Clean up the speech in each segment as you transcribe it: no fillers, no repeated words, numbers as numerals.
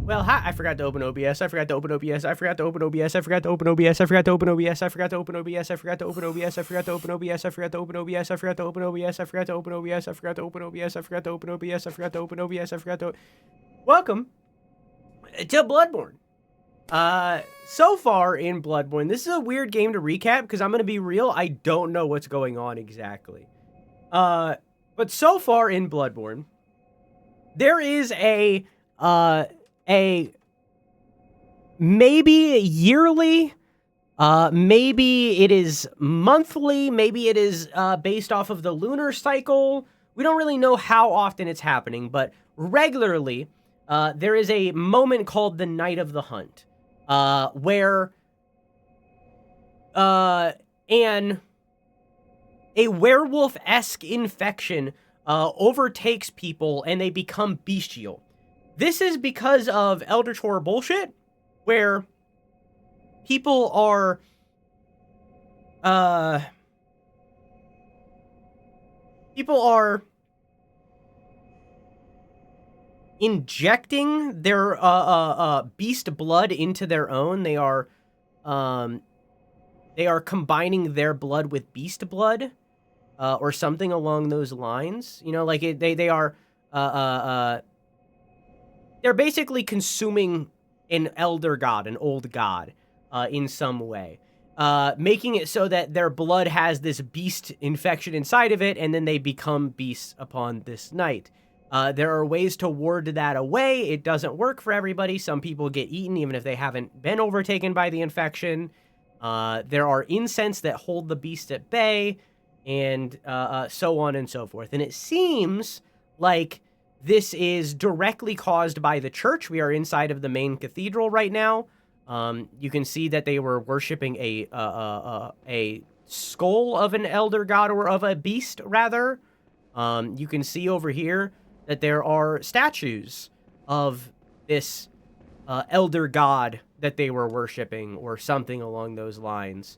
Well, hi, I forgot to open OBS. I forgot to open OBS. I forgot to open OBS. I forgot to open OBS. I forgot to open OBS. I forgot to open OBS. I forgot to open OBS. I forgot to open OBS. I forgot to open OBS. I forgot to open OBS. I forgot to open OBS. I forgot to open OBS. I forgot to open OBS. I forgot to open OBS. I forgot to. Welcome to Bloodborne. So far in Bloodborne, this is a weird game to recap because I'm gonna be real. I don't know what's going on exactly. But so far in Bloodborne, there is a maybe yearly, maybe it is monthly, maybe it is based off of the lunar cycle. We don't really know how often it's happening, but regularly there is a moment called the Night of the Hunt, where a werewolf-esque infection overtakes people and they become bestial. This is because of Elder Tor bullshit, where people are injecting their beast blood into their own. They are combining their blood with beast blood, or something along those lines. You know, like they're basically consuming an elder god, an old god, in some way, making it so that their blood has this beast infection inside of it, and then they become beasts upon this night. There are ways to ward that away. It doesn't work for everybody. Some people get eaten even if they haven't been overtaken by the infection. There are incense that hold the beast at bay, and so on and so forth. And it seems like this is directly caused by the church. We are inside of the main cathedral right now. You can see that they were worshiping a skull of an elder god, or of a beast, rather. You can see over here that there are statues of this elder god that they were worshiping, or something along those lines.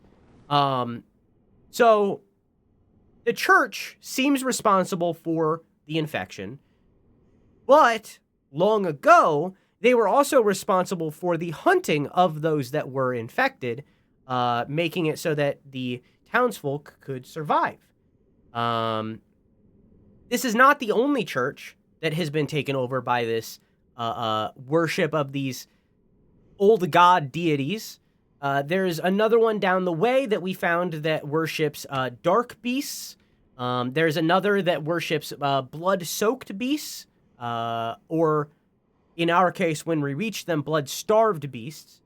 So the church seems responsible for the infection. But long ago, they were also responsible for the hunting of those that were infected, making it so that the townsfolk could survive. This is not the only church that has been taken over by this worship of these old god deities. There's another one down the way that we found that worships dark beasts. There's another that worships blood-soaked beasts. Or in our case, when we reach them, blood-starved beasts.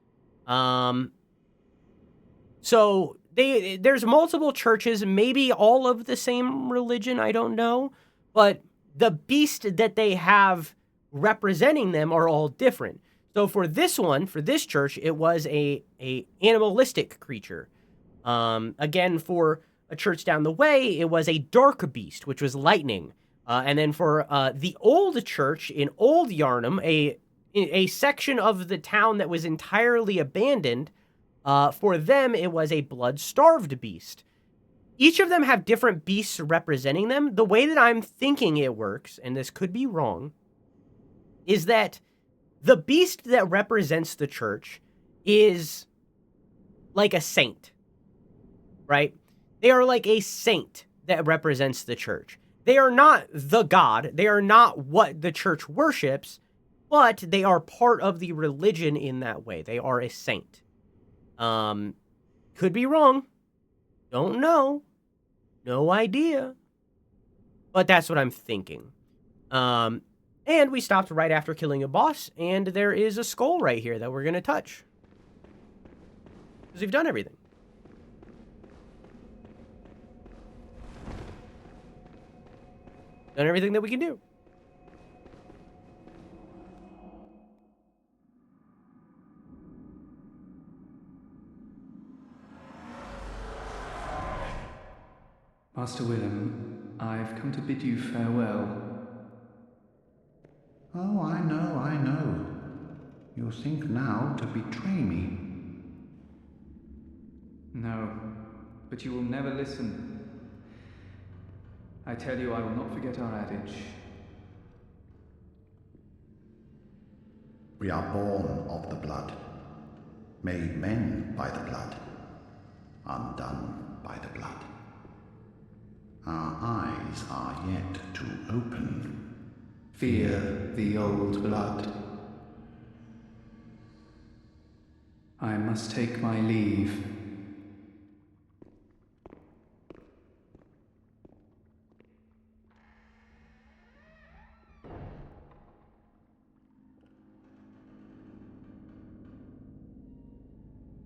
So there's multiple churches, maybe all of the same religion, I don't know. But the beast that they have representing them are all different. So for this one, for this church, it was a animalistic creature. Again, for a church down the way, it was a dark beast, which was lightning. And then for the old church in Old Yarnum, a section of the town that was entirely abandoned, for them, it was a blood-starved beast. Each of them have different beasts representing them. The way that I'm thinking it works, and this could be wrong, is that the beast that represents the church is like a saint, right? They are like a saint that represents the church. They are not the god. They are not what the church worships, but they are part of the religion in that way. They are a saint. Could be wrong. Don't know. No idea. But that's what I'm thinking. And we stopped right after killing a boss, and there is a skull right here that we're going to touch. Because we've done everything. Done everything that we can do. Master Willem, I've come to bid you farewell. Oh, I know. You think now to betray me. No, but you will never listen. I tell you, I will not forget our adage. We are born of the blood, made men by the blood, undone by the blood. Our eyes are yet to open. Fear the old blood. I must take my leave.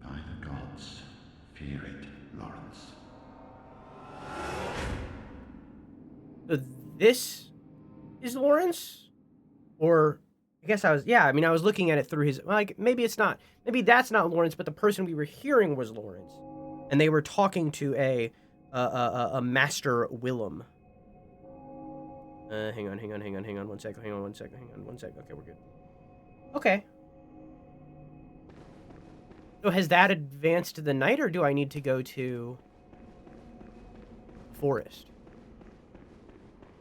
By the gods, fear it, Lawrence. So this is Lawrence? Or I guess I was, yeah, I mean, I was looking at it through his, like, maybe it's not, maybe that's not Lawrence, but the person we were hearing was Lawrence. And they were talking to a Master Willem. Hang on, one sec. Okay, we're good. Okay. So has that advanced to the night, or do I need to go to forest?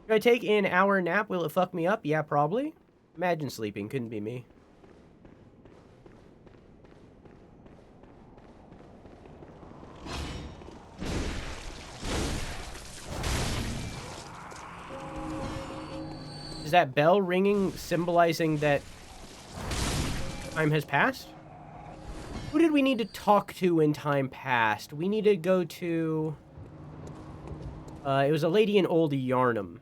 Should I take an hour nap? Will it fuck me up? Yeah, probably. Imagine sleeping. Couldn't be me. Is that bell ringing, symbolizing that time has passed? Who did we need to talk to when time passed? We need to go to... it was a lady in Old Yarnum.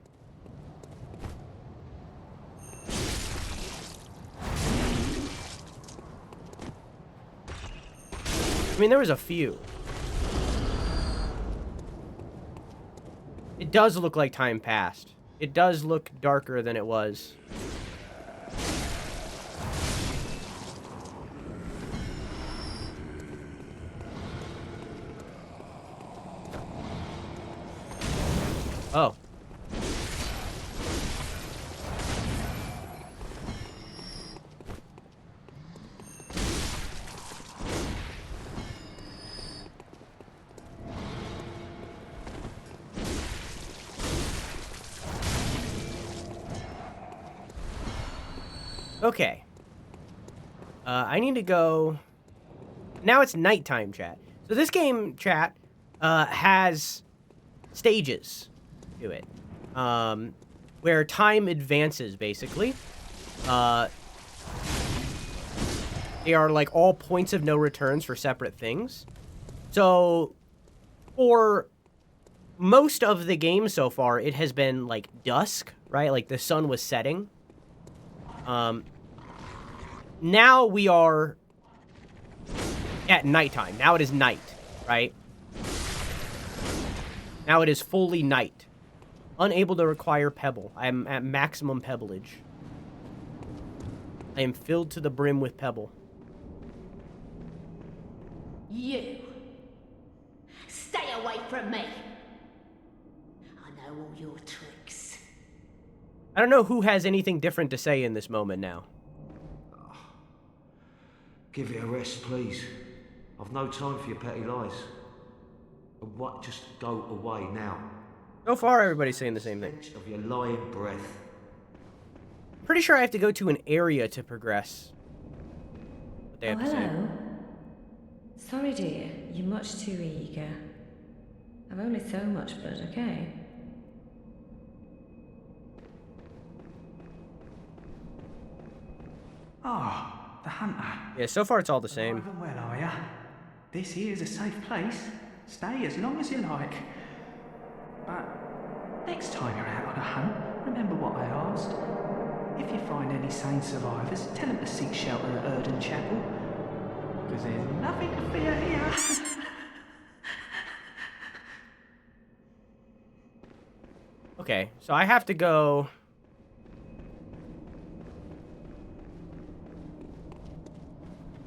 I mean, there was a few. It does look like time passed. It does look darker than it was. Oh. Okay. I need to go... Now it's nighttime, chat. So this game, chat, has stages to it. Where time advances, basically. They are, like, all points of no returns for separate things. So, for most of the game so far, it has been, like, dusk, right? Like, the sun was setting. Now we are at nighttime. Now it is night, right? Now it is fully night. Unable to require pebble. I am at maximum pebblage. I am filled to the brim with pebble. You! Stay away from me! I know all your tricks. I don't know who has anything different to say in this moment now. Give it a rest, please. I've no time for your petty lies. What? Just go away now. So far, everybody's saying the same thing. Stench of your lying breath. Pretty sure I have to go to an area to progress. What they have to say. Hello. Sorry, dear. You're much too eager. I've only so much blood, okay? Ah, the hunter. Yeah, so far it's all the same. Alive and well, are ya? This here's a safe place. Stay as long as you like. But next time you're out on a hunt, remember what I asked. If you find any sane survivors, tell them to seek shelter at Erden Chapel. Because there's nothing to fear here. Okay, so I have to go...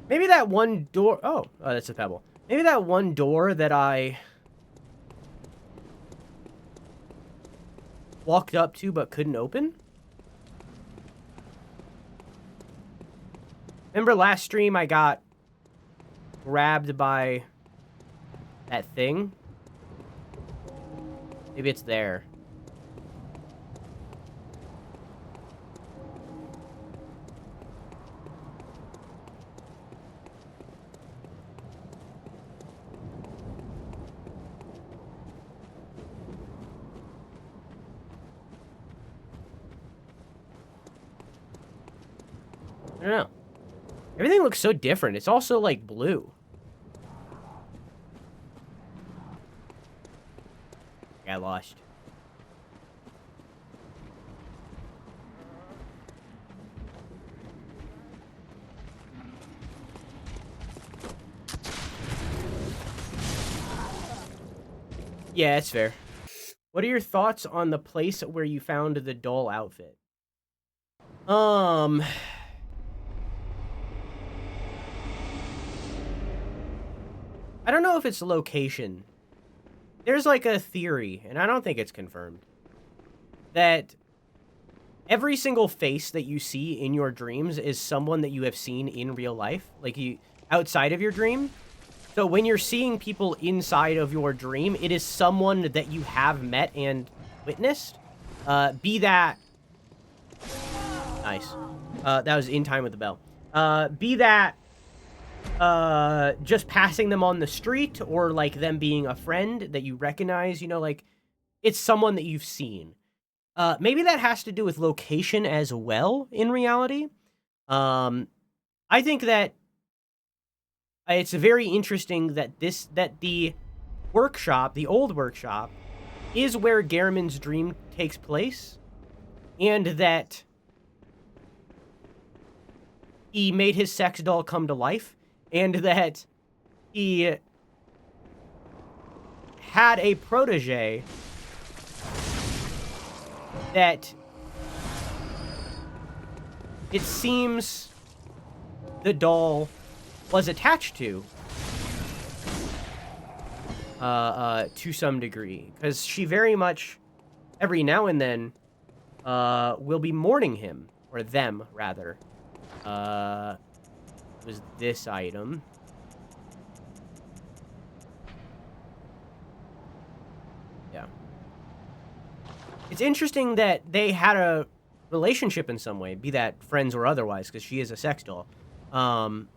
Maybe that one door... Oh, that's a pebble. Maybe that one door that I... walked up to but couldn't open? Remember last stream I got grabbed by that thing? Maybe it's there. I don't know. Everything looks so different. It's also, like, blue. I got lost. Yeah, it's fair. What are your thoughts on the place where you found the doll outfit? I don't know if it's location. There's like a theory, and I don't think it's confirmed, that every single face that you see in your dreams is someone that you have seen in real life, like you outside of your dream. So when you're seeing people inside of your dream, it is someone that you have met and witnessed. Be that... Nice. That was in time with the bell. Be that just passing them on the street, or like them being a friend that you recognize, you know, like it's someone that you've seen. Maybe that has to do with location as well in reality. I think that it's very interesting that the workshop, the old workshop, is where Gehrman's dream takes place, and that he made his sex doll come to life, and that he had a protege that it seems the doll was attached to some degree, because she very much, every now and then, will be mourning him, or them, rather. Was this item. Yeah. It's interesting that they had a relationship in some way, be that friends or otherwise, because she is a sex doll. And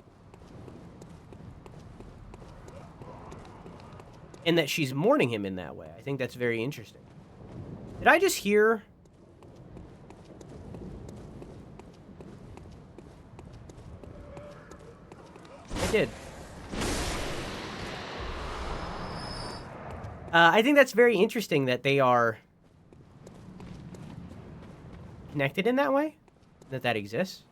that she's mourning him in that way. I think that's very interesting. Did I just hear... I did. I think that's very interesting that they are connected in that way, that exists.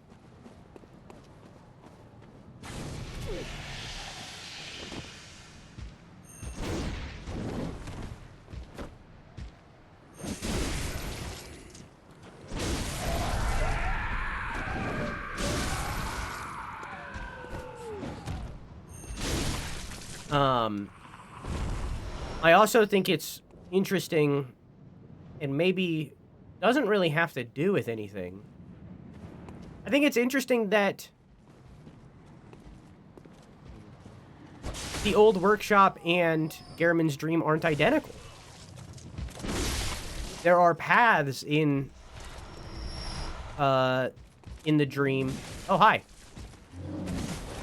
I also think it's interesting, and maybe doesn't really have to do with anything. I think it's interesting that the old workshop and Gehrman's dream aren't identical. There are paths in the dream. Oh, hi.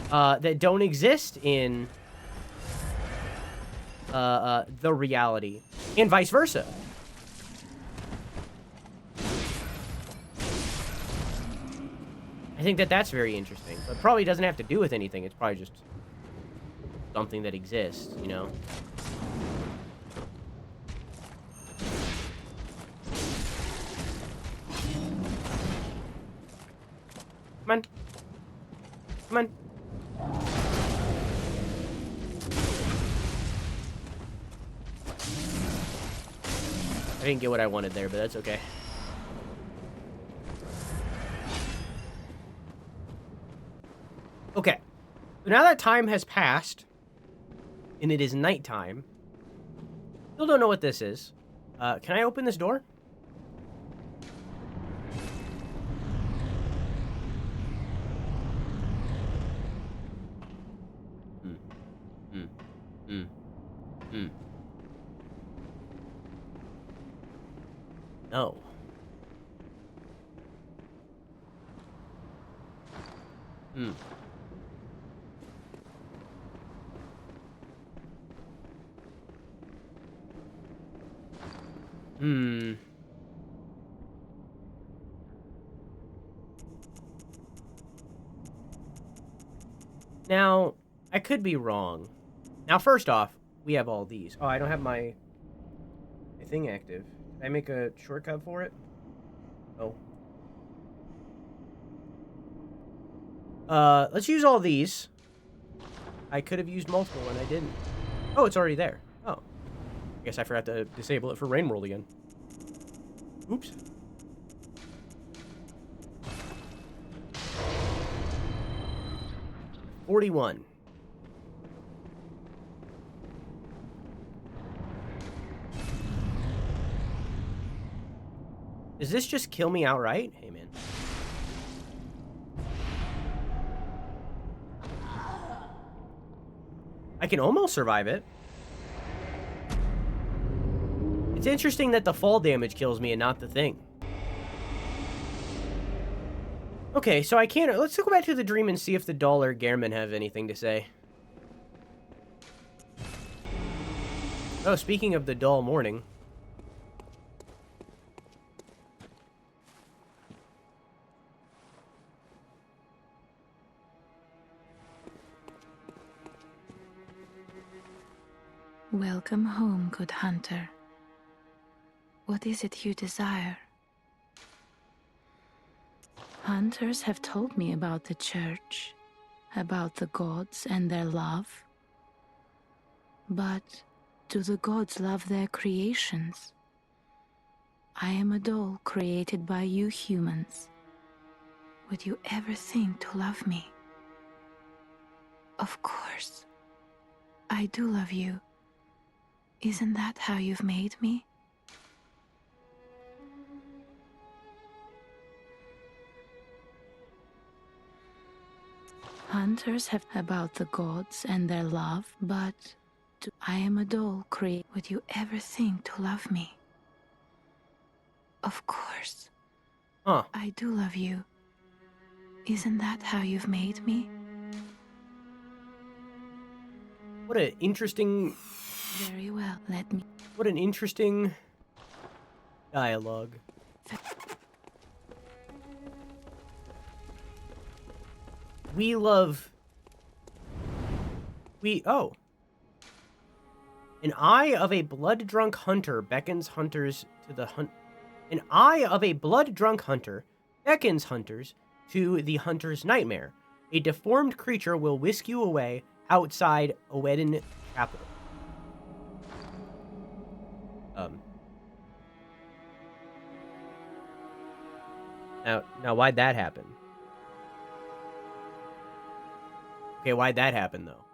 That don't exist in the reality, and vice versa. I think that that's very interesting, but probably doesn't have to do with anything. It's probably just something that exists, you know? Come on. Come on. I didn't get what I wanted there, but that's okay. Okay. So now that time has passed, and it is nighttime, still don't know what this is. Can I open this door? No. Now, I could be wrong. Now, first off, we have all these. Oh, I don't have my thing active. Did I make a shortcut for it? Oh. Let's use all these. I could have used multiple and I didn't. Oh, it's already there. Oh. I guess I forgot to disable it for Rain World again. Oops. $41. Does this just kill me outright? Hey, man. I can almost survive it. It's interesting that the fall damage kills me and not the thing. Okay, so I can't... Let's go back to the dream and see if the doll or Gehrman have anything to say. Oh, speaking of the dull morning... Welcome home, good hunter. What is it you desire? Hunters have told me about the church, about the gods and their love. But do the gods love their creations? I am a doll created by you humans. Would you ever think to love me? Of course. I do love you. Isn't that how you've made me? Hunters have about the gods and their love, but I am a doll created. Would you ever think to love me? Of course. Huh. I do love you. Isn't that how you've made me? What an interesting... Very well, let me... What an interesting... dialogue. We love... Oh. An eye of a blood-drunk hunter beckons hunters to the hunt... An eye of a blood-drunk hunter beckons hunters to the hunter's nightmare. A deformed creature will whisk you away outside Owedin Chapel. Now, why'd that happen? Okay, why'd that happen, though?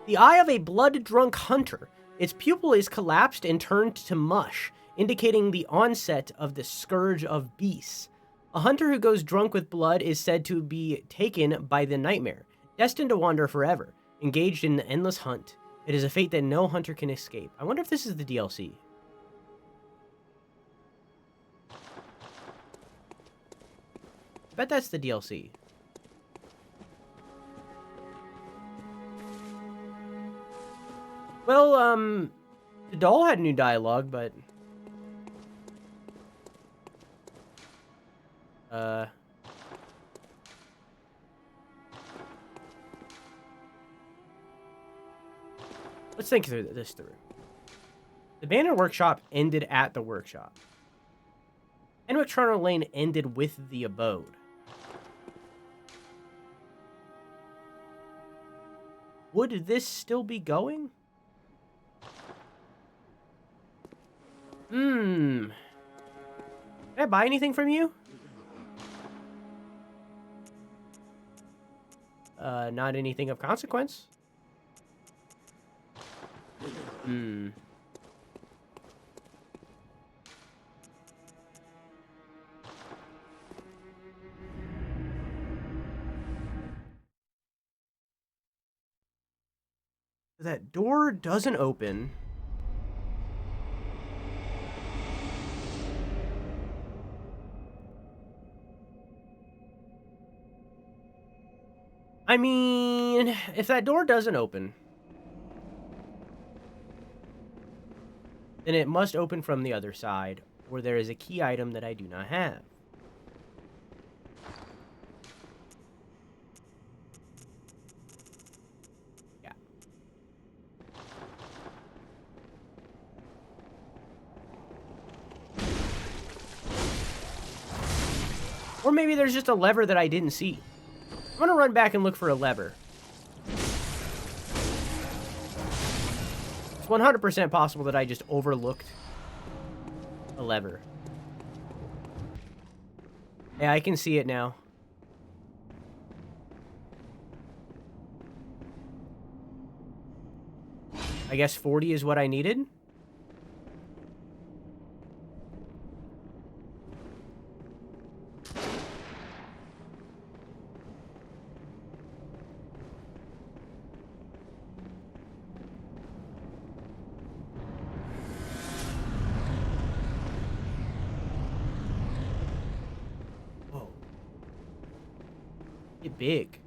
The eye of a blood-drunk hunter. Its pupil is collapsed and turned to mush, indicating the onset of the scourge of beasts. A hunter who goes drunk with blood is said to be taken by the nightmare, destined to wander forever, engaged in an endless hunt. It is a fate that no hunter can escape. I wonder if this is the DLC. I bet that's the DLC. Well, the doll had new dialogue, but... Let's think through this through. The abandoned workshop ended at the workshop. Enwick-Charnel Lane ended with the abode. Would this still be going? Can I buy anything from you? Not anything of consequence. That door doesn't open. I mean, if that door doesn't open, then it must open from the other side. or there is a key item that I do not have. Yeah. Or maybe there's just a lever that I didn't see. I'm gonna run back and look for a lever. It's 100% possible that I just overlooked a lever. Yeah, I can see it now. I guess 40 is what I needed. Whoa. Get big.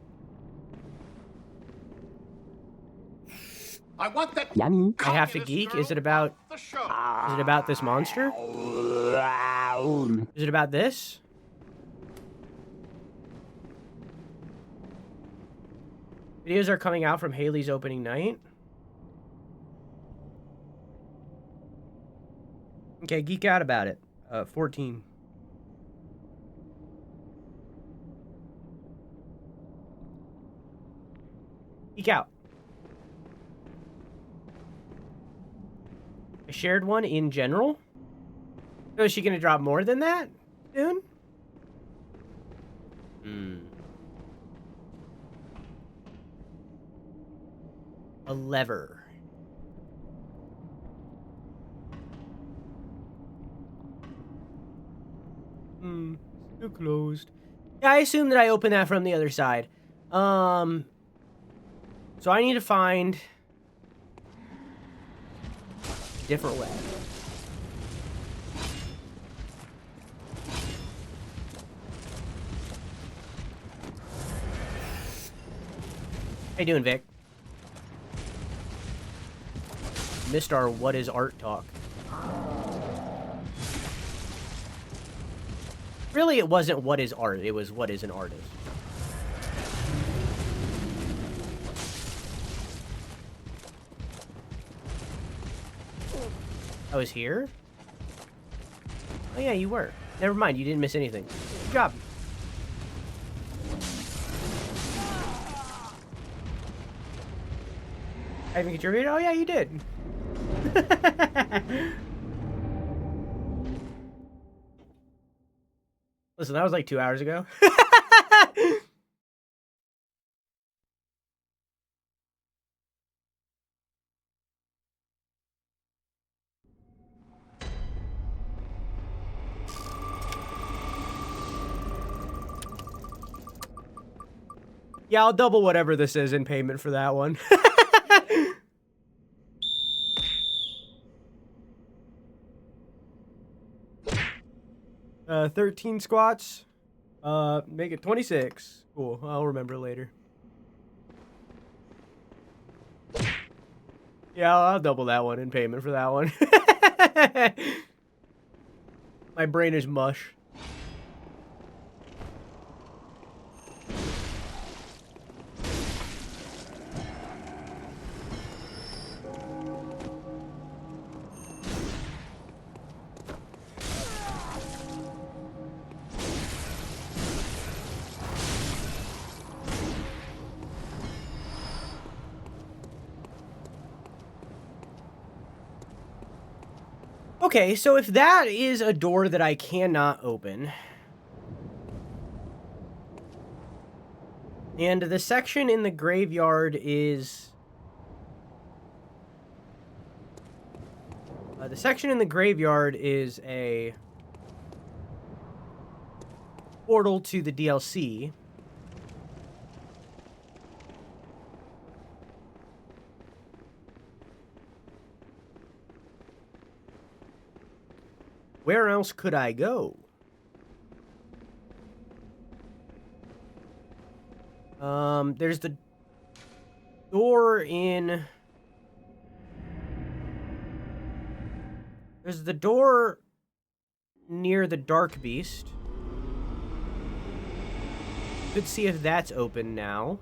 I want that. I have to geek. Is it about this monster? Is it about this? Videos are coming out from Haley's opening night. Okay, geek out about it. 14. Geek out. I shared one in general. So is she gonna drop more than that soon? A lever. Still closed. Yeah, I assume that I opened that from the other side. So I need to find a different way. How you doing, Vic? Missed our what is art talk. Really, it wasn't what is art, it was what is an artist. I was here? Oh yeah, you were. Never mind, you didn't miss anything. Good job. I even contributed? Oh yeah, you did. Listen, that was like 2 hours ago. Yeah, I'll double whatever this is in payment for that one. 13 squats. Make it 26. Cool. I'll remember later. Yeah, I'll double that one in payment for that one. My brain is mush. Okay, so if that is a door that I cannot open, and the section in the graveyard is... the section in the graveyard is a portal to the DLC. Where else could I go? There's the door in... There's the door near the Dark Beast. Let's see if that's open now.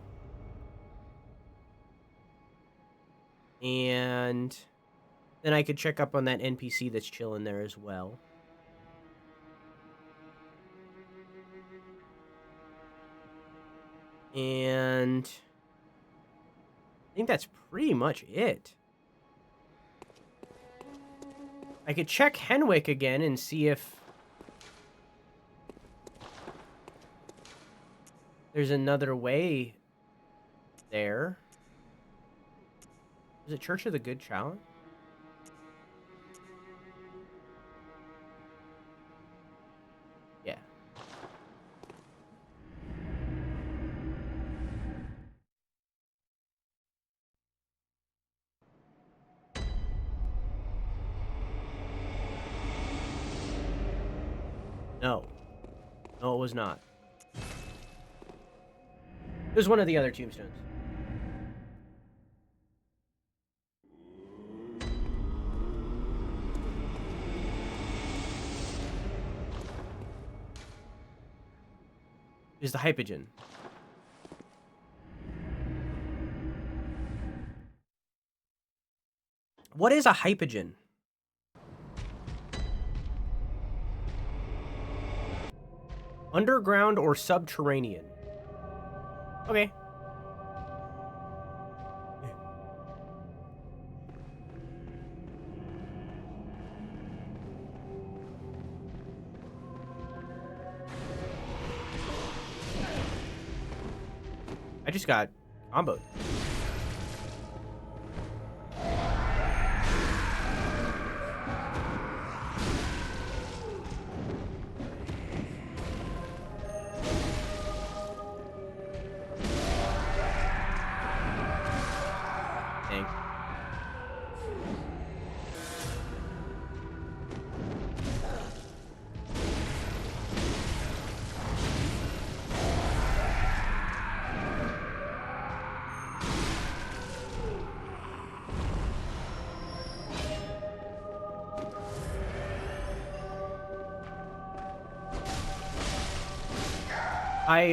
And then I could check up on that NPC that's chilling there as well. And I think that's pretty much it. I could check Henwick again and see if there's another way there. Is it Church of the Good Child? Yeah. No. No, it was not. It was one of the other tombstones. Is the hypogen. What is a hypogen? Underground or subterranean? Okay. I just got comboed. Dang. I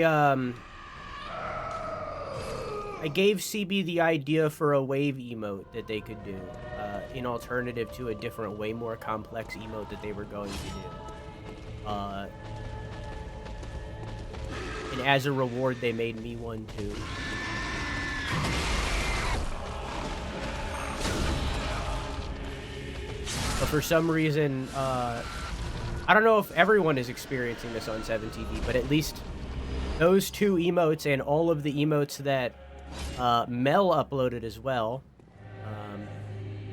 gave CB the idea for a wave emote that they could do, in alternative to a different, way more complex emote that they were going to do. And as a reward, they made me one too. But for some reason, I don't know if everyone is experiencing this on 7TV, but at least those two emotes and all of the emotes that Mel uploaded as well,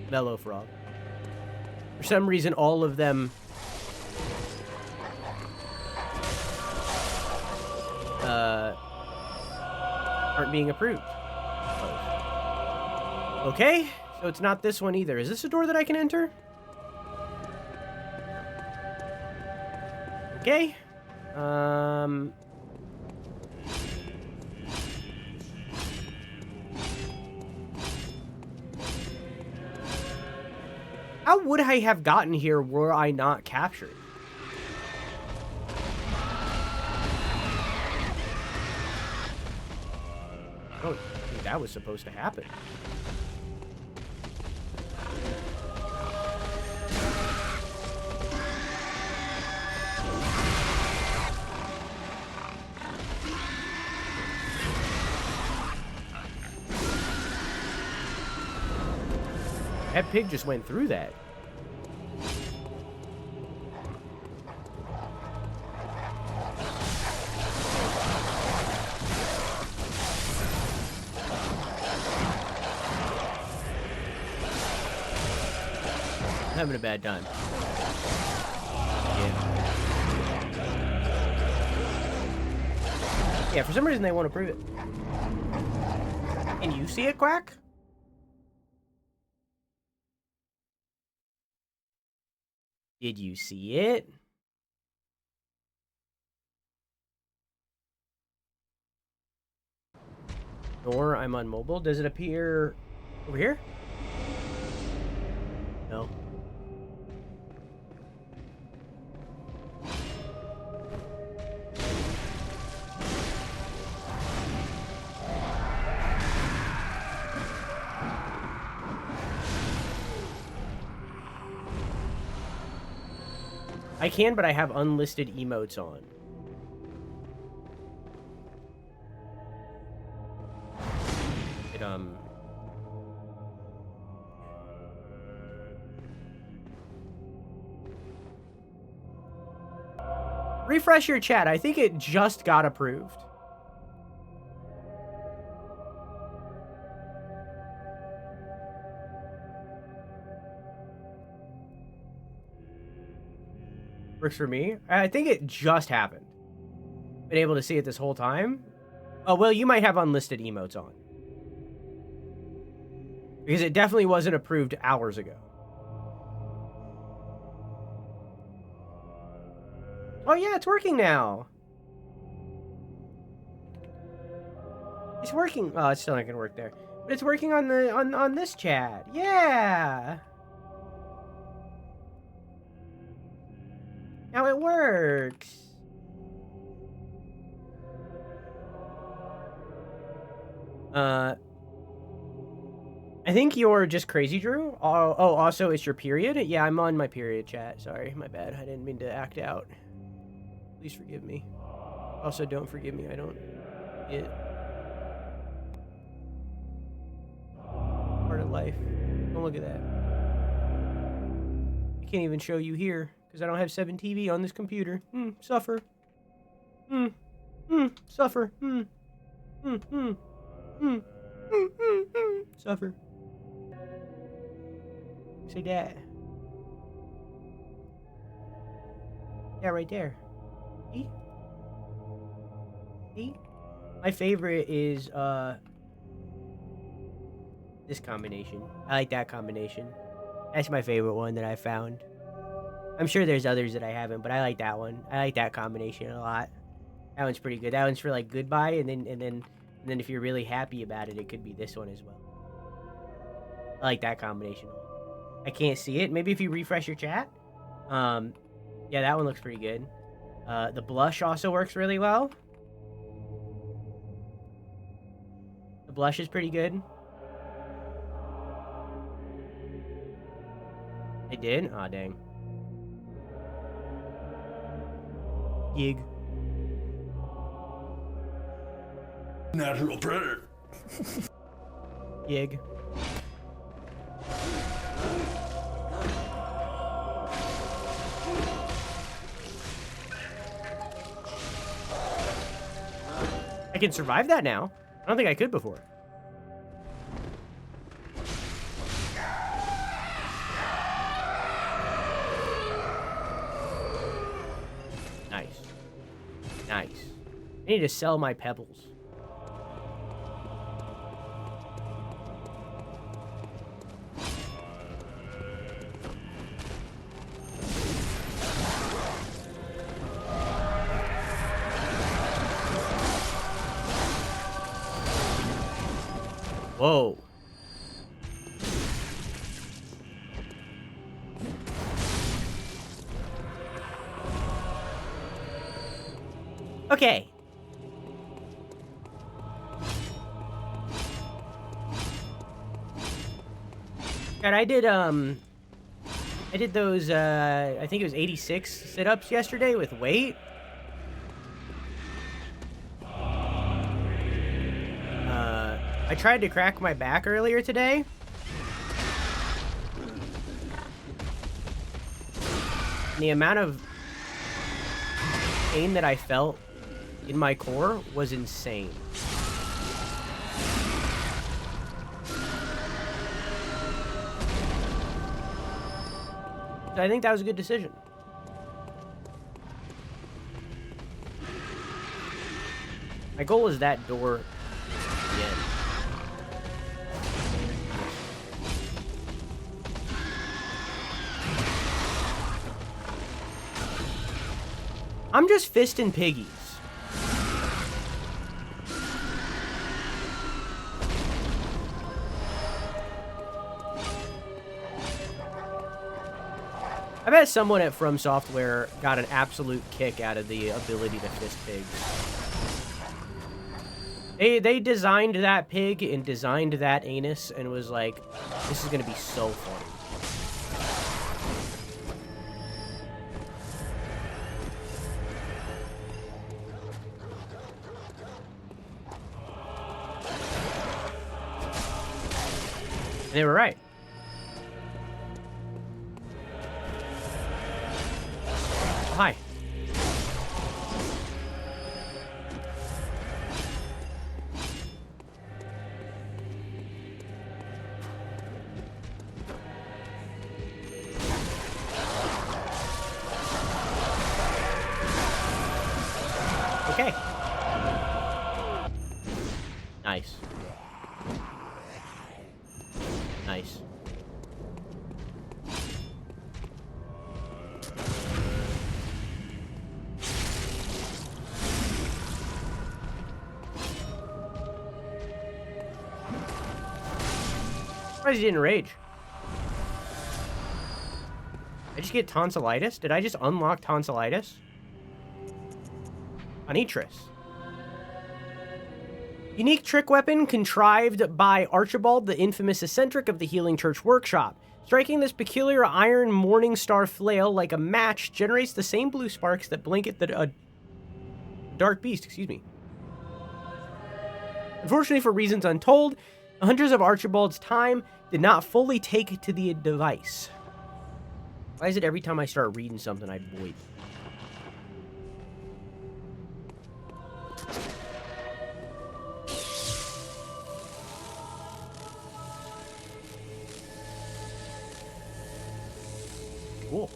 Mellow Frog. For some reason, all of them aren't being approved. Okay, so it's not this one either. Is this a door that I can enter? Okay. How would I have gotten here were I not captured? I don't think that was supposed to happen. That pig just went through that. I'm having a bad time. Yeah, for some reason they want to prove it. Can you see it, Quack? Did you see it? Or I'm on mobile. Does it appear over here? No. I can, but I have unlisted emotes on. It, refresh your chat. I think it just got approved. Works for me. I think it just happened. Been able to see it this whole time. Oh, well, you might have unlisted emotes on. Because it definitely wasn't approved hours ago. Oh yeah, it's working now. It's working. Oh, it's still not gonna work there. But it's working on the on this chat. Yeah. Now it works. I think you're just crazy, Drew. Oh, also it's your period? Yeah, I'm on my period, chat. Sorry, my bad. I didn't mean to act out. Please forgive me. Also, don't forgive me. I don't get part of life. Don't look at that. I can't even show you here because I don't have 7 TV on this computer. Suffer. Suffer. Suffer. Say that. Yeah, right there. See? See? My favorite is this combination. I like that combination. That's my favorite one that I found. I'm sure there's others that I haven't, but I like that one. I like that combination a lot. That one's pretty good. That one's for like goodbye, and then if you're really happy about it, it could be this one as well. I like that combination. I can't see it. Maybe if you refresh your chat. Yeah, that one looks pretty good. The blush also works really well. The blush is pretty good. I did? Aw, dang. Gig. Natural predator. Gig. I can survive that now. I don't think I could before. Nice. Nice. I need to sell my pebbles. Whoa. Okay. God, I did those I think it was 86 sit-ups yesterday with weight. I tried to crack my back earlier today. And the amount of pain that I felt in my core was insane. So I think that was a good decision. My goal is that door again. I'm just fisting piggies. I bet someone at From Software got an absolute kick out of the ability to fist pigs. They designed that pig and designed that anus and was like, this is gonna be so funny. They were right. Hi. Okay. Nice. Nice. Surprised he didn't rage. I just get tonsillitis? Did I just unlock tonsillitis? Anitris. Unique trick weapon contrived by Archibald, the infamous eccentric of the Healing Church Workshop. Striking this peculiar iron morning star flail like a match generates the same blue sparks that blanket the dark beast, excuse me. Unfortunately, for reasons untold, the hunters of Archibald's time did not fully take to the device. Why is it every time I start reading something I void? Cool.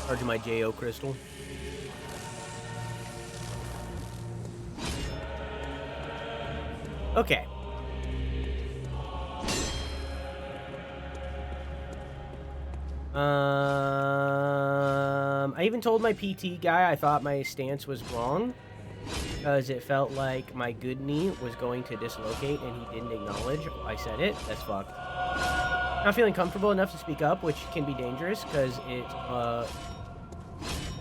Charge my JO crystal. Okay. I even told my PT guy I thought my stance was wrong because it felt like my good knee was going to dislocate and he didn't acknowledge I said it. That's fucked. Not feeling comfortable enough to speak up, which can be dangerous because it can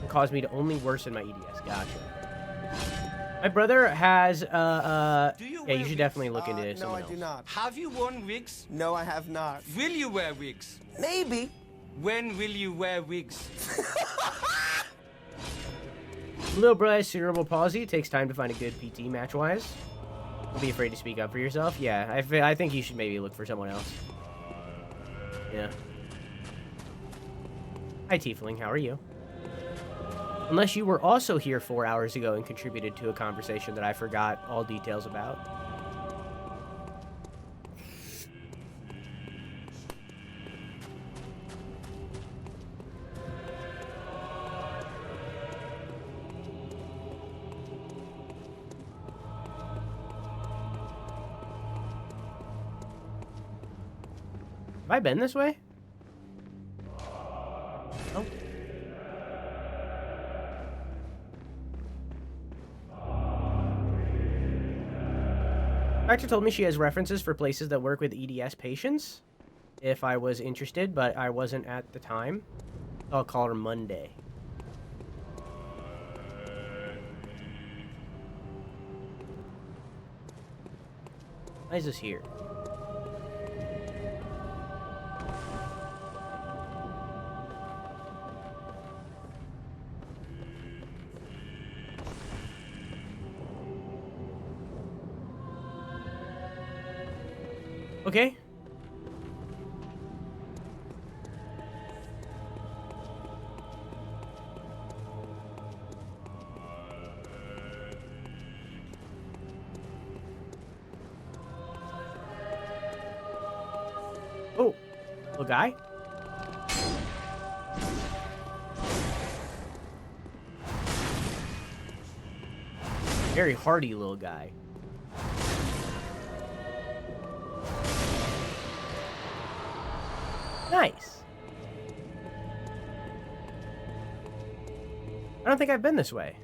cause me to only worsen my EDS. Gotcha. My brother has yeah, you should definitely look into this. No, I do not. Have you worn wigs? No, I have not. Will you wear wigs? Maybe. When will you wear wigs? Little bro has cerebral palsy. It takes time to find a good PT match-wise. Don't be afraid to speak up for yourself. Yeah, I think you should maybe look for someone else. Yeah. Hi, Tiefling. How are you? Unless you were also here 4 hours ago and contributed to a conversation that I forgot all details about. Have I been this way? Oh. Doctor told me she has references for places that work with EDS patients. If I was interested, but I wasn't at the time. I'll call her Monday. Why is this here? Okay. Oh, little guy. Very hardy little guy. Nice. I don't think I've been this way.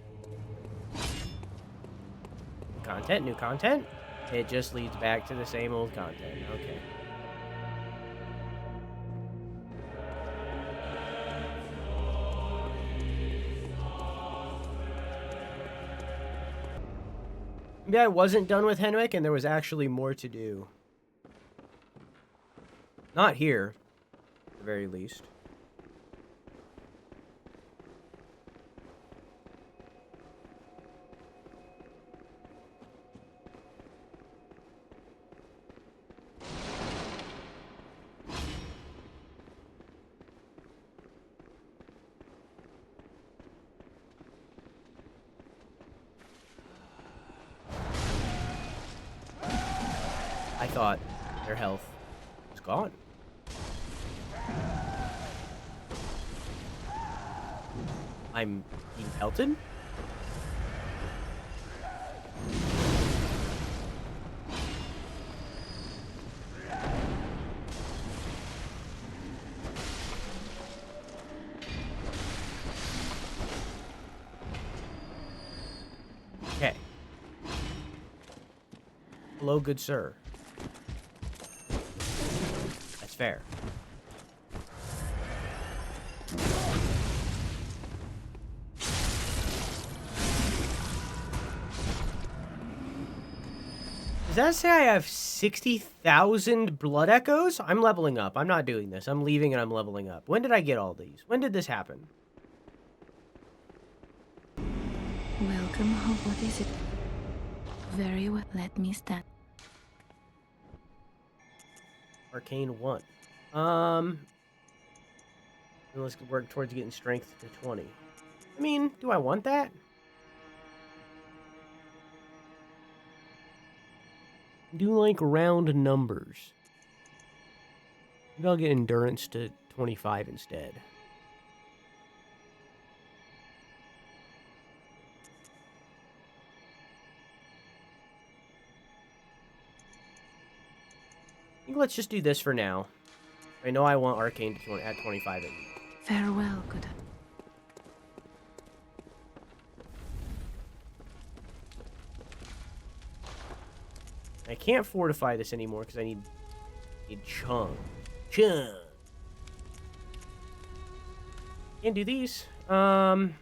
Content, new content? It just leads back to the same old content. Okay. Maybe I wasn't done with Henwick and there was actually more to do. Not here. Very least. I thought their health was gone. I'm being pelted? Okay. Hello, good sir. That's fair. Does that say I have 60,000 blood echoes? I'm leveling up. I'm not doing this. I'm leaving and I'm leveling up. When did I get all these? When did this happen? Welcome home. What is it? Very well. Let me stand. Arcane 1. Let's work towards getting strength to 20. I mean, do I want that? Do like round numbers. Maybe I'll get endurance to 25 instead. I think let's just do this for now. I know I want Arcane to at 25 at least. Farewell, good. I can't fortify this anymore because I need Chung. Can't do these. Good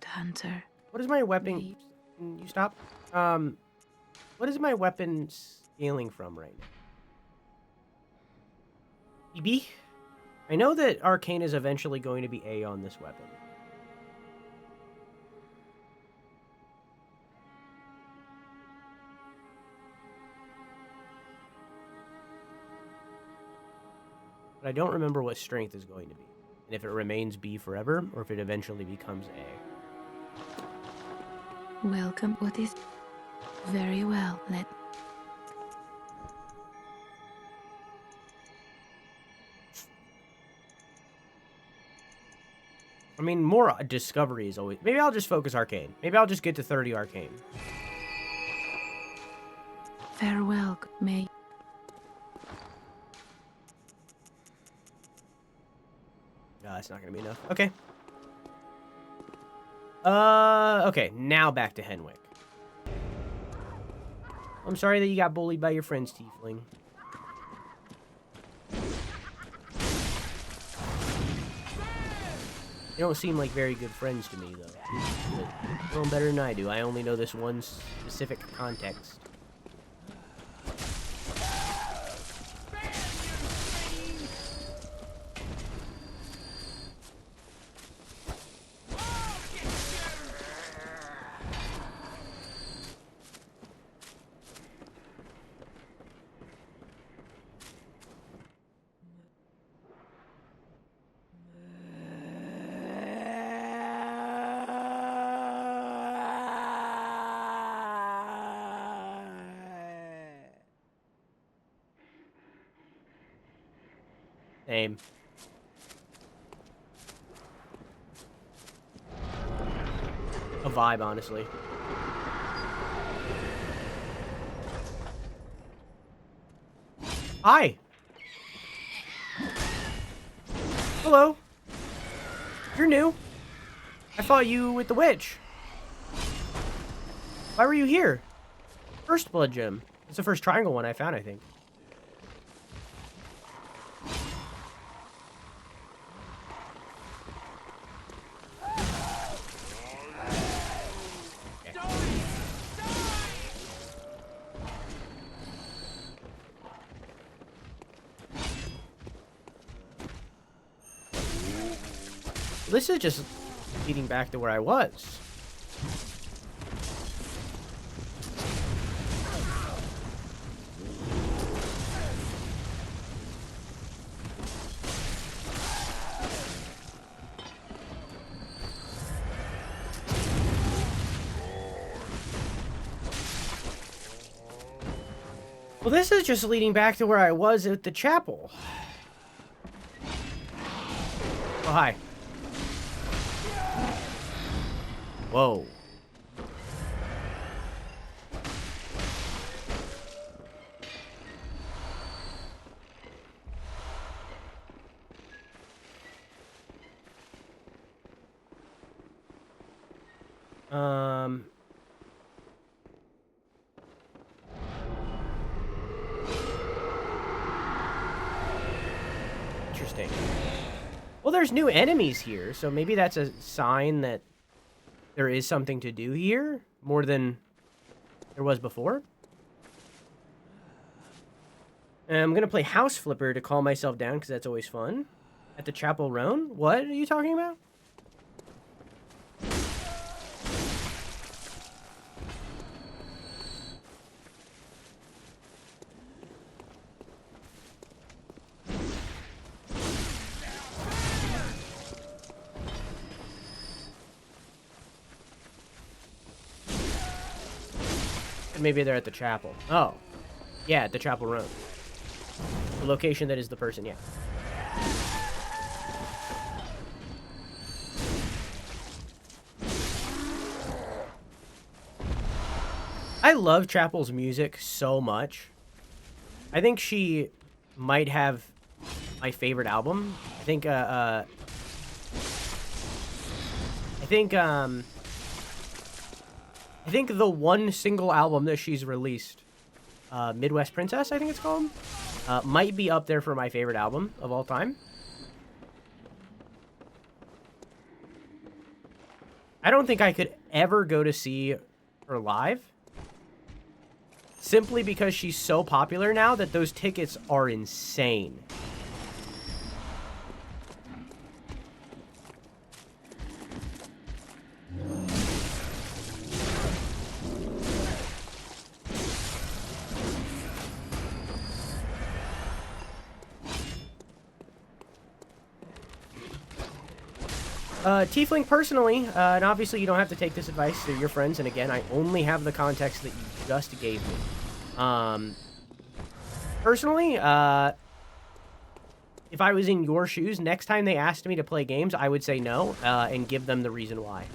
hunter. What is my weapon? Can you stop? What is my weapon scaling from right now? EB? I know that Arcane is eventually going to be A on this weapon. But I don't remember what strength is going to be. And if it remains B forever, or if it eventually becomes A. Welcome. What is... Very well. Let... I mean, more discovery is always... Maybe I'll just focus Arcane. Maybe I'll just get to 30 Arcane. Farewell, may... No, that's not gonna be enough. Okay. Okay, now back to Henwick. I'm sorry that you got bullied by your friends, Tiefling. They don't seem like very good friends to me, though. But they know better than I do. I only know this one specific context. Same. A vibe, honestly. Hi. Hello. You're new. I fought you with the witch. Why were you here? First blood gem. It's the first triangle one I found, I think. This is just leading back to where I was. Well, this is just leading back to where I was at the chapel. Oh, hi. Whoa. Interesting. Well, there's new enemies here, so maybe that's a sign that there is something to do here, more than there was before. And I'm gonna play House Flipper to calm myself down, because that's always fun. At the Chapel Roan? What are you talking about? Maybe they're at the chapel. Oh. Yeah, at the Chapel Roan. The location that is the person, yeah. I love Chapel's music so much. I think she might have my favorite album. I think the one single album that she's released, Midwest Princess, I think it's called, might be up there for my favorite album of all time. I don't think I could ever go to see her live, simply because she's so popular now that those tickets are insane. Tiefling personally, and obviously you don't have to take this advice to your friends, and again, I only have the context that you just gave me. Personally, if I was in your shoes, next time they asked me to play games, I would say no, and give them the reason why.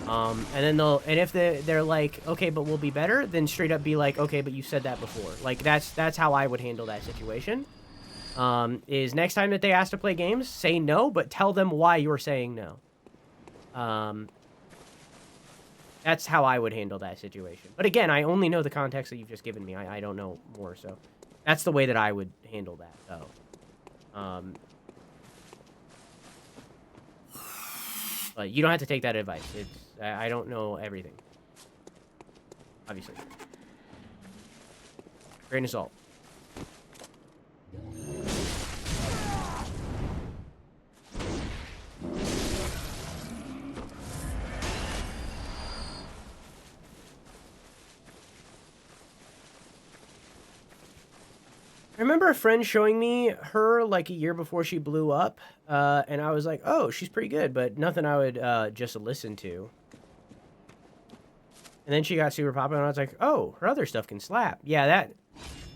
And then if they're like, okay, but we'll be better, then straight up be like, okay, but you said that before. Like, that's how I would handle that situation. Is next time that they ask to play games, say no, but tell them why you're saying no. That's how I would handle that situation. But again, I only know the context that you've just given me. I don't know more, so that's the way that I would handle that, though. But you don't have to take that advice. I don't know everything. Obviously. Grain of salt. I remember a friend showing me her like a year before she blew up, and I was like, oh, she's pretty good, but nothing I would just listen to. And then she got super popular, and I was like, oh, her other stuff can slap. Yeah,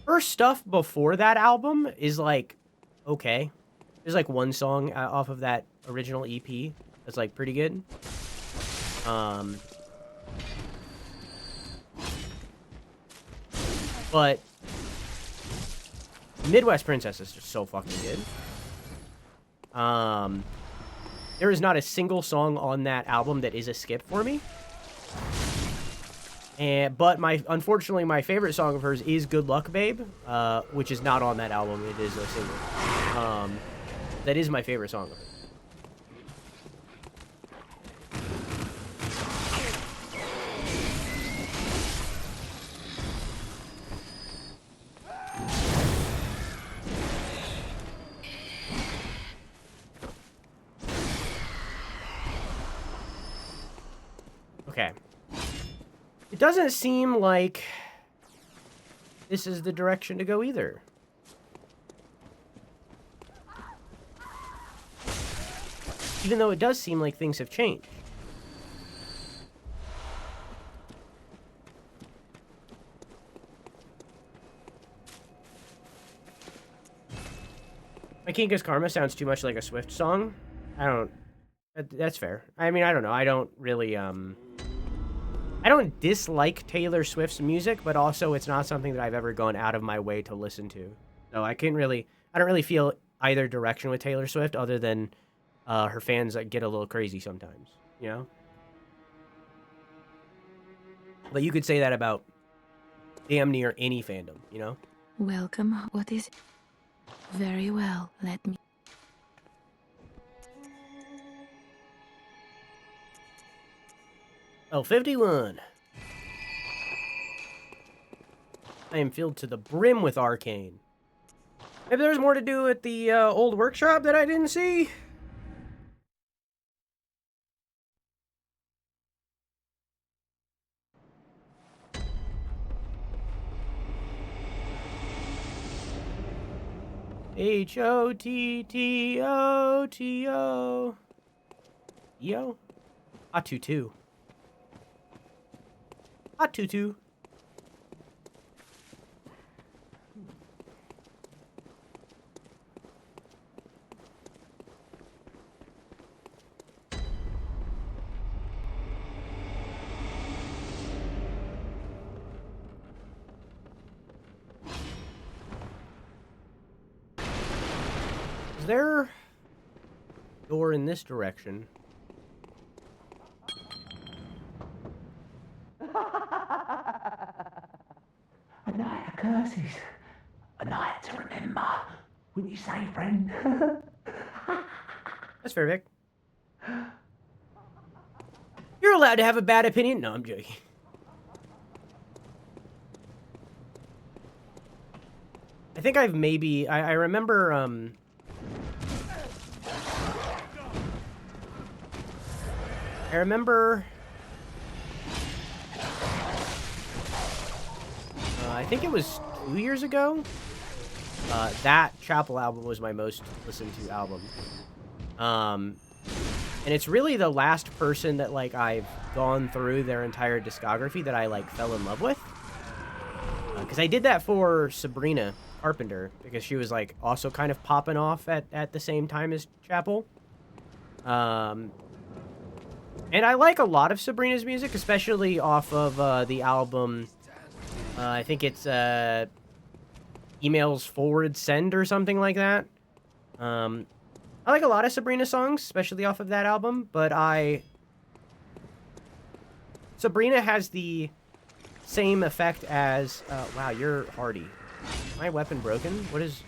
her stuff before that album is like, okay. There's like one song off of that original EP that's like pretty good. But Midwest Princess is just so fucking good. There is not a single song on that album that is a skip for me. But unfortunately, my favorite song of hers is Good Luck Babe, which is not on that album. It is a single. That is my favorite song of hers. Okay. It doesn't seem like this is the direction to go either. Even though it does seem like things have changed. My Kinka's Karma sounds too much like a Swift song. I don't... That's fair. I mean, I don't know. I don't really, I don't dislike Taylor Swift's music, but also it's not something that I've ever gone out of my way to listen to. So I don't really feel either direction with Taylor Swift other than her fans get a little crazy sometimes, you know? But you could say that about damn near any fandom, you know? Welcome. What is it? Very well. Let me. Oh, 51. I am filled to the brim with arcane. Maybe there's more to do at the old workshop that I didn't see. Hottoto. Yo? Hottutu. Hottutu. Is there a door in this direction? A night of curses. A night to remember. Wouldn't you say, friend? That's fair, Vic. You're allowed to have a bad opinion. No, I'm joking. I think I've maybe... I remember, I think it was 2 years ago. That Chapel album was my most listened to album. And it's really the last person that, like, I've gone through their entire discography that I, like, fell in love with. Because I did that for Sabrina Carpenter, because she was, like, also kind of popping off at the same time as Chapel. And I like a lot of Sabrina's music, especially off of the album, I think it's Emails Forward Send or something like that. I like a lot of Sabrina songs, especially off of that album, but Sabrina has the same effect as... wow, you're hardy. Is my weapon broken? What is...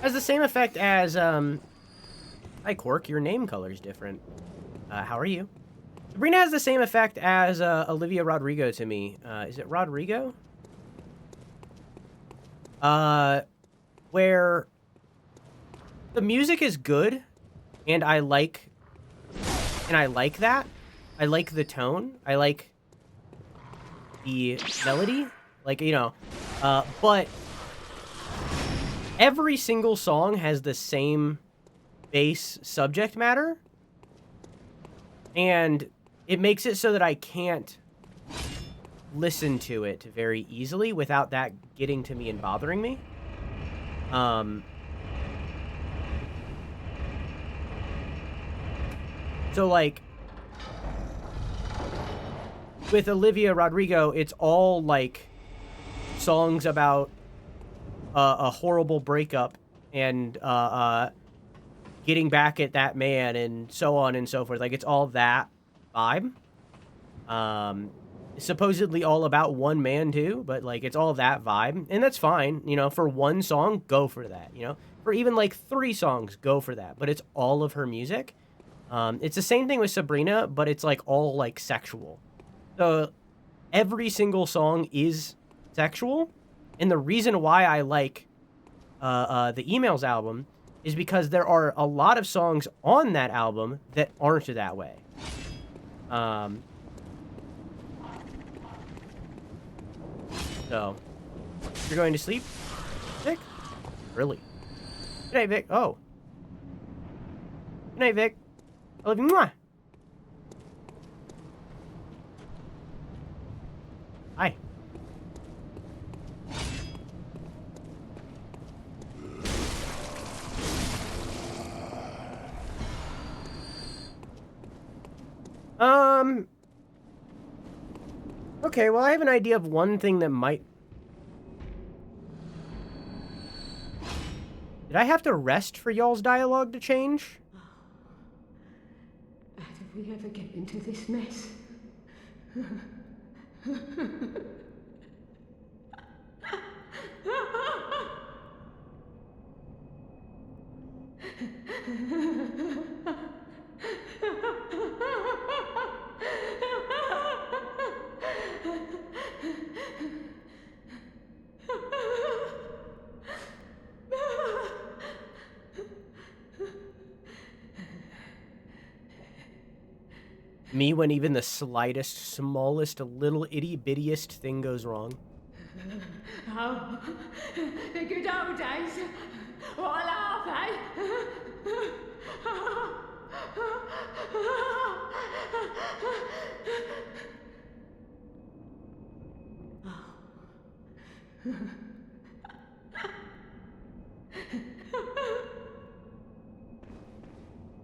has the same effect as... Hi, Quark, your name color's different. How are you? Sabrina has the same effect as Olivia Rodrigo to me. Is it Rodrigo? Where the music is good, and I like that. I like the tone. I like the melody. Like, you know, but every single song has the same base subject matter, and it makes it so that I can't listen to it very easily without that getting to me and bothering me. So, like, with Olivia Rodrigo, it's all, like, songs about a horrible breakup and getting back at that man and so on and so forth. Like, it's all that vibe. Supposedly all about one man, too, but, like, it's all that vibe. And that's fine, you know, for one song, go for that, you know? For even, like, 3 songs, go for that. But it's all of her music. It's the same thing with Sabrina, but it's, like, all, like, sexual. So every single song is sexual. And the reason why I like the Emails album is because there are a lot of songs on that album that aren't that way. So, you're going to sleep, Vic? Really? Good night, Vic. Oh. Good night, Vic. I love you. Mwah. Hi. Okay, well, I have an idea of one thing that might... Did I have to rest for y'all's dialogue to change? How did we ever get into this mess? Me when even the slightest, smallest, little itty-bittiest thing goes wrong. Oh, the good old days. What a laugh, eh?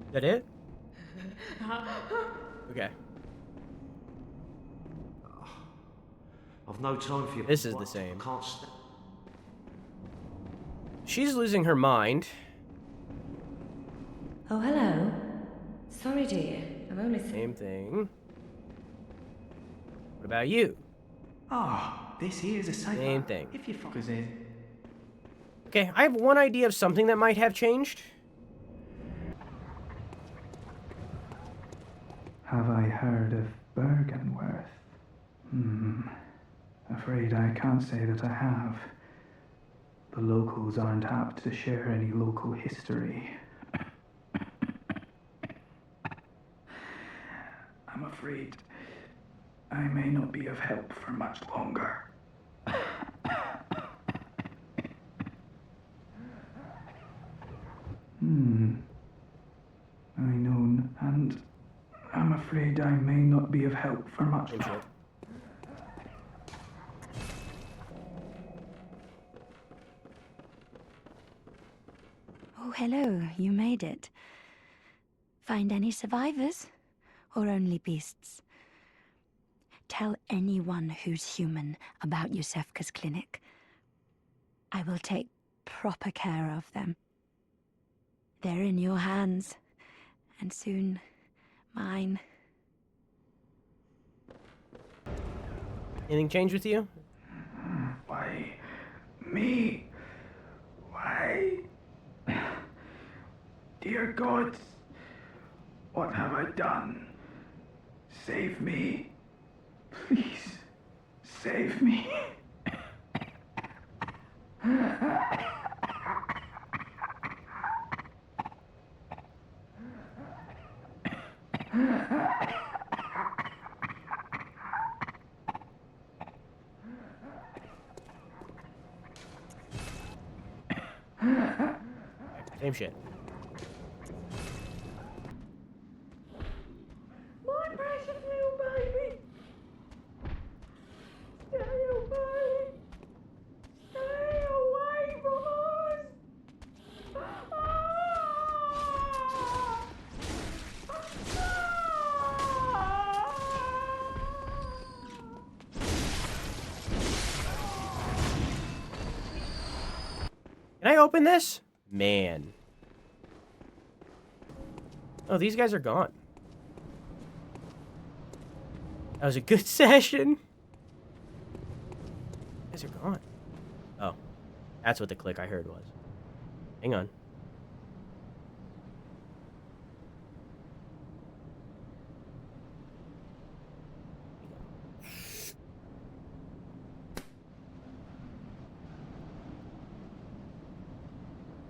Is that it? Okay. I've no time for you. This is the same. I can't stand. She's losing her mind. Oh, hello. Sorry, dear. I've only Same thing. What about you? Ah, this here's a safe. Same thing. If you fuckers in. Okay, I have one idea of something that might have changed. Have I heard of Bergenworth? Afraid I can't say that I have. The locals aren't apt to share any local history. I'm afraid I may not be of help for much longer. I know, and I'm afraid I may not be of help for much longer. Oh, hello, you made it. Find any survivors? Or only beasts? Tell anyone who's human about Yusefka's clinic. I will take proper care of them. They're in your hands, and soon mine. Anything change with you? Why, me? Why? Dear gods, what have I done? Save me. Please, save me. Same shit. My precious little baby. Stay away. Stay away from us. Can I open this? Man. Oh, these guys are gone. That was a good session. These guys are gone. Oh. That's what the click I heard was. Hang on.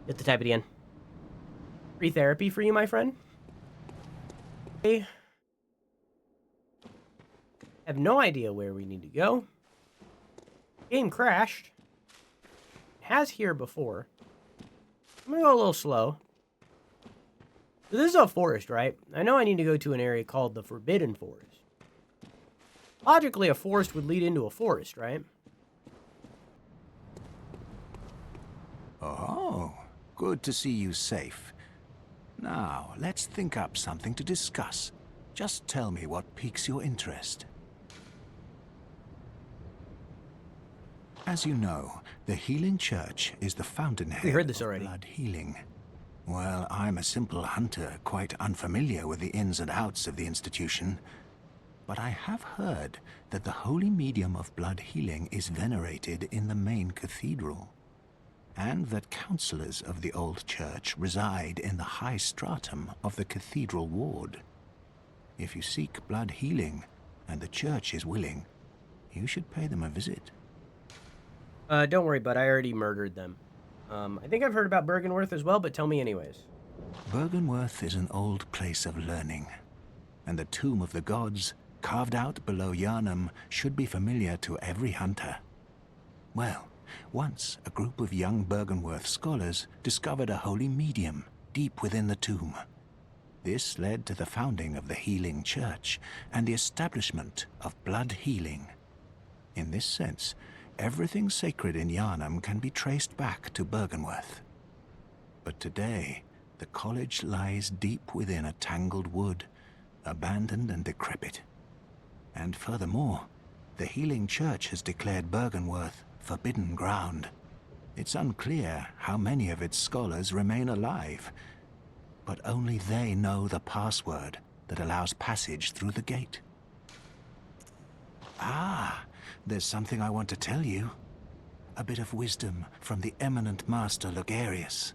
Hit the type at the end. Free therapy for you, my friend. I have no idea where we need to go. Game crashed. It has here before. I'm gonna go a little slow. So this is a forest, right? I know I need to go to an area called the Forbidden Forest. Logically, a forest would lead into a forest, right? Oh, good to see you safe. Now, let's think up something to discuss. Just tell me what piques your interest. As you know, the Healing Church is the fountainhead We heard this of already. blood healing. Well, I'm a simple hunter, quite unfamiliar with the ins and outs of the institution. But I have heard that the holy medium of blood healing is venerated in the main cathedral, and that counselors of the old church reside in the high stratum of the cathedral ward. If you seek blood healing, and the church is willing, you should pay them a visit. Don't worry, bud. I already murdered them. I think I've heard about Bergenworth as well, but tell me anyways. Bergenworth is an old place of learning, and the Tomb of the Gods, carved out below Yharnam, should be familiar to every hunter. Well, once a group of young Bergenworth scholars discovered a holy medium deep within the tomb. This led to the founding of the Healing Church and the establishment of blood healing. In this sense, everything sacred in Yharnam can be traced back to Bergenworth. But today, the college lies deep within a tangled wood, abandoned and decrepit. And furthermore, the Healing Church has declared Bergenworth forbidden ground. It's unclear how many of its scholars remain alive, but only they know the password that allows passage through the gate. Ah, there's something I want to tell you. A bit of wisdom from the eminent master Logarius.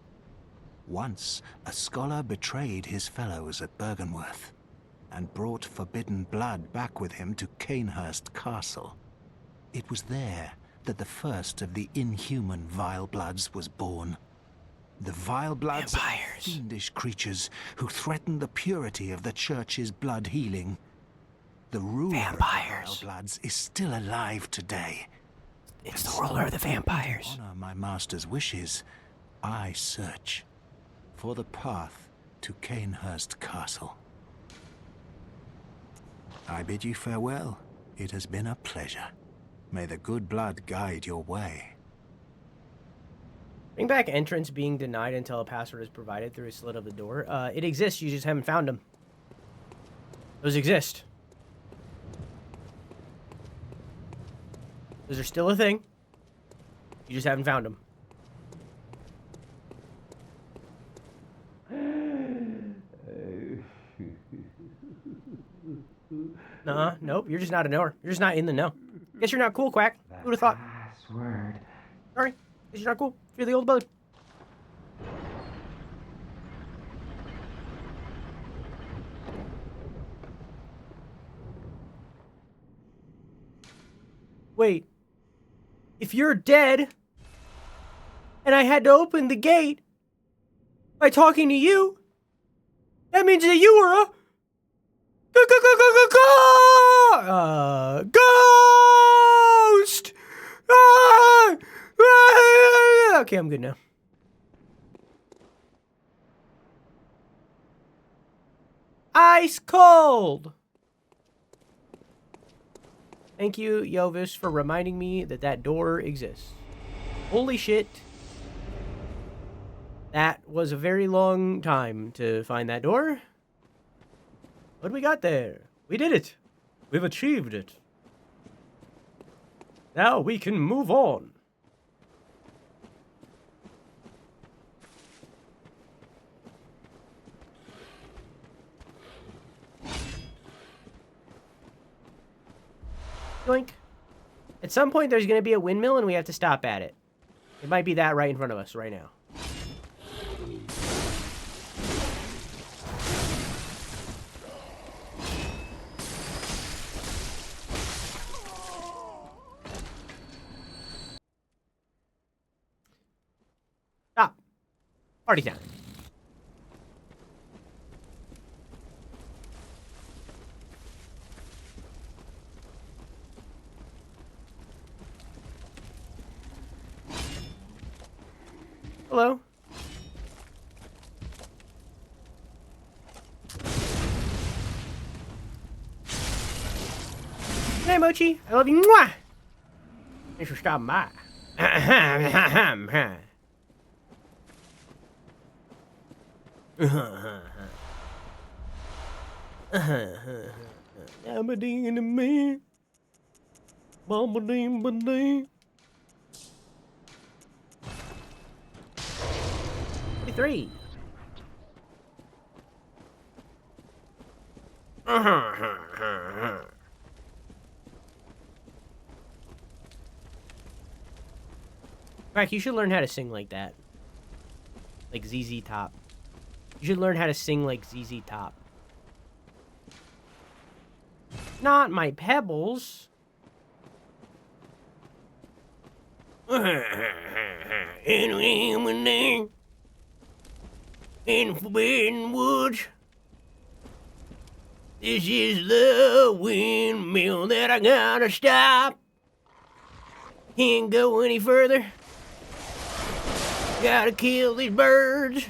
Once, a scholar betrayed his fellows at Bergenworth and brought forbidden blood back with him to Canehurst Castle. It was there that the first of the inhuman Vile Bloods was born. The Vile Bloods are fiendish creatures who threaten the purity of the church's blood healing. The ruler of the Vile Bloods is still alive today. It's the ruler of the vampires. To honor my master's wishes, I search for the path to Canehurst Castle. I bid you farewell. It has been a pleasure. May the good blood guide your way. Bring back entrance being denied until a password is provided through a slit of the door. It exists, you just haven't found them. Those exist. Those are still a thing. You just haven't found them. Nuh-uh, nope, you're just not a knower. You're just not in the know. Guess you're not cool, Quack. Who would have thought? Password. Sorry, guess you're not cool. You're the old bud. Wait. If you're dead, and I had to open the gate by talking to you, that means that you were a ghost! Okay, I'm good now. Ice cold! Thank you, Yovis, for reminding me that that door exists. Holy shit. That was a very long time to find that door. What do we got there? We did it. We've achieved it. Now we can move on. Yoink. At some point there's going to be a windmill and we have to stop at it. It might be that right in front of us right now. Stop. Party time. Hello. Hey, Mochi. I love you. Mwah! Thanks for stopping by. Aberdeen in the man. Bombadeen badeen. 43. Crack, you should learn how to sing like that. Like ZZ Top. You should learn how to sing like ZZ Top. Not my pebbles. In forbidden woods. This is the windmill that I gotta stop. Can't go any further. Gotta kill these birds.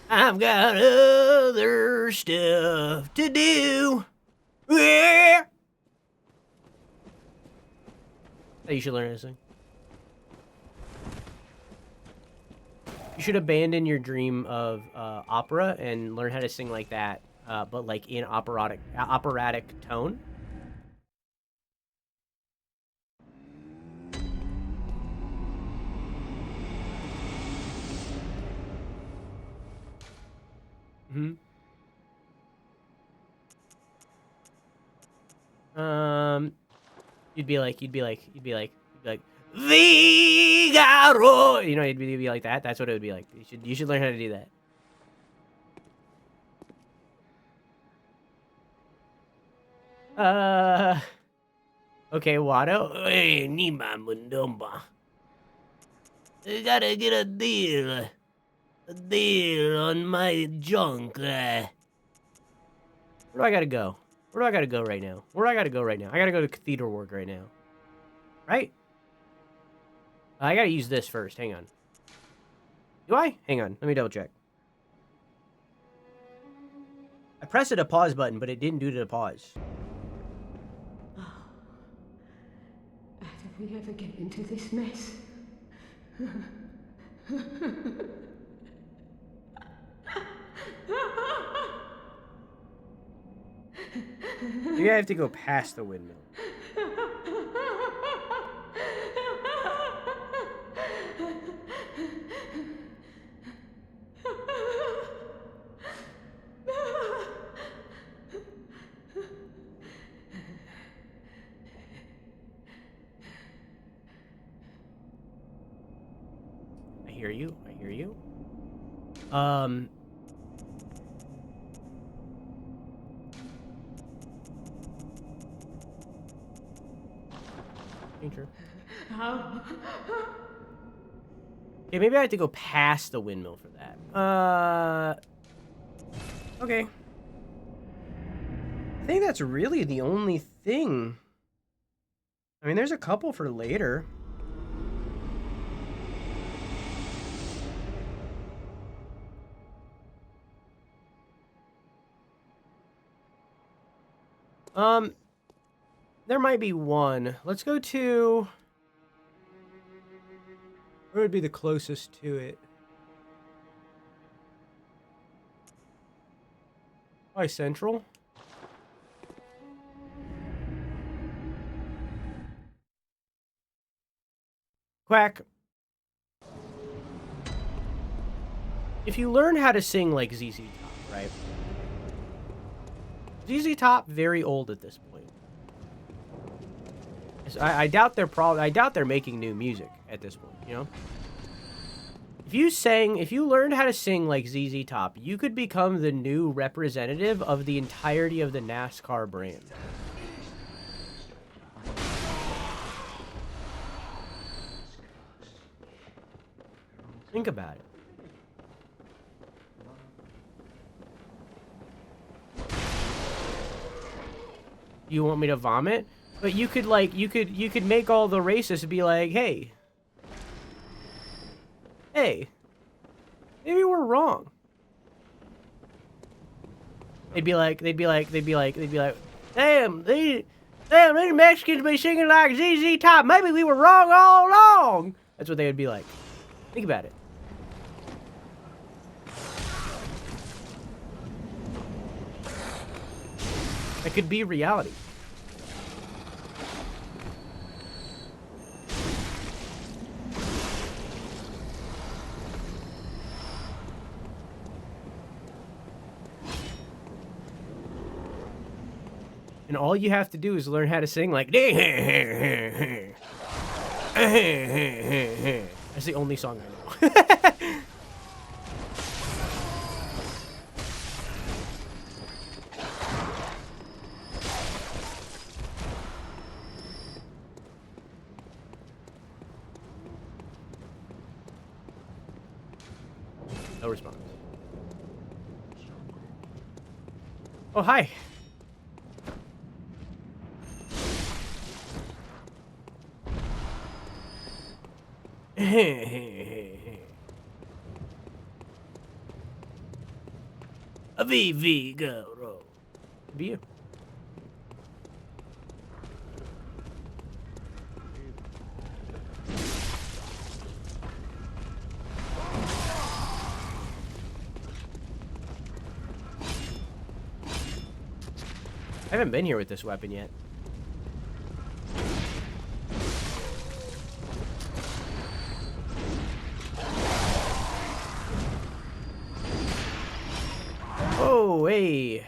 I've got other stuff to do. Yeah. You should learn how to sing. You should abandon your dream of opera and learn how to sing like that, but like in operatic tone. You'd be like, Vigaro. You know, you'd be like that. That's what it would be like. You should learn how to do that. Okay, Watto. Hey, Nima Mundumba. You gotta get a deal on my junk. Where do I gotta go? Where do I gotta go right now? I gotta go to Cathedral Work right now. Right? I gotta use this first. Hang on. Do I? Hang on. Let me double check. I pressed the pause button, but it didn't do the pause. Oh. How did we ever get into this mess? Maybe I have to go past the windmill. I hear you. Danger. Okay, maybe I have to go past the windmill for that. Okay. I think that's really the only thing. I mean, there's a couple for later. There might be one. Let's go to... Where would be the closest to it? Probably Central. Quack. If you learn how to sing like ZZ Top, right? ZZ Top, very old at this point. I doubt they're making new music at this point, you know? If you learned how to sing like ZZ Top, you could become the new representative of the entirety of the NASCAR brand. Think about it. You want me to vomit? But you could like you could make all the racists be like, hey, maybe we're wrong. They'd be like, damn, these Mexicans be singing like ZZ Top. Maybe we were wrong all along. That's what they would be like. Think about it. That could be reality. And all you have to do is learn how to sing like... That's the only song I know. No response. Oh, hi. A VV go. Be you. I haven't been here with this weapon yet. Oh, hey.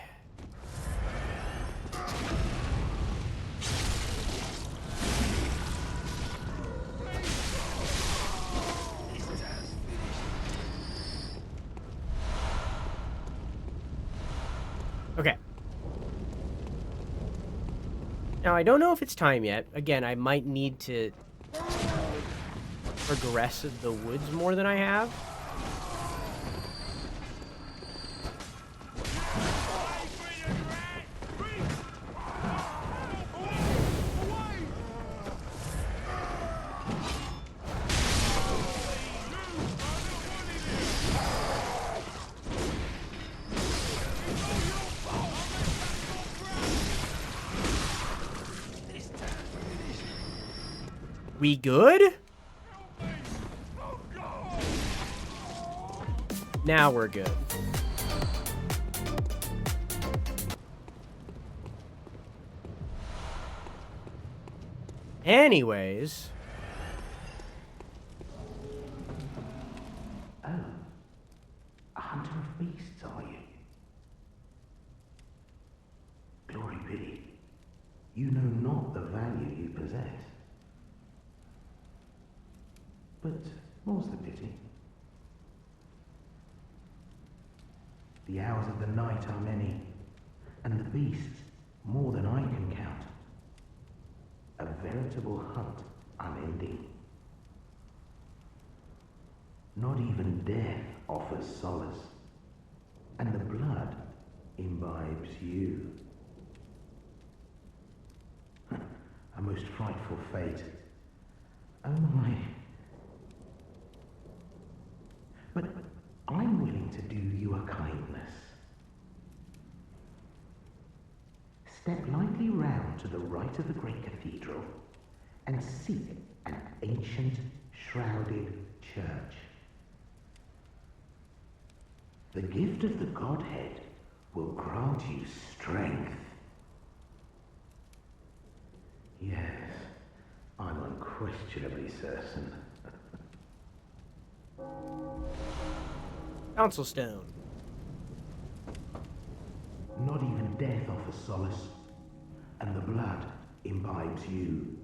Okay. Now, I don't know if it's time yet. Again, I might need to progress the woods more than I have. We good? Now we're good. Anyways. Oh. A hunter of beasts, are you? Glory be. You know not the value you possess. But more's the pity. The hours of the night are many, and the beasts more than I can count. A veritable hunt unending. Not even death offers solace, and the blood imbibes you. A most frightful fate. Oh my... But I'm willing to do you a kindness. Step lightly round to the right of the great cathedral and seek an ancient, shrouded church. The gift of the Godhead will grant you strength. Yes, I'm unquestionably certain. Council Stone. Not even death offers solace, and the blood imbibes you.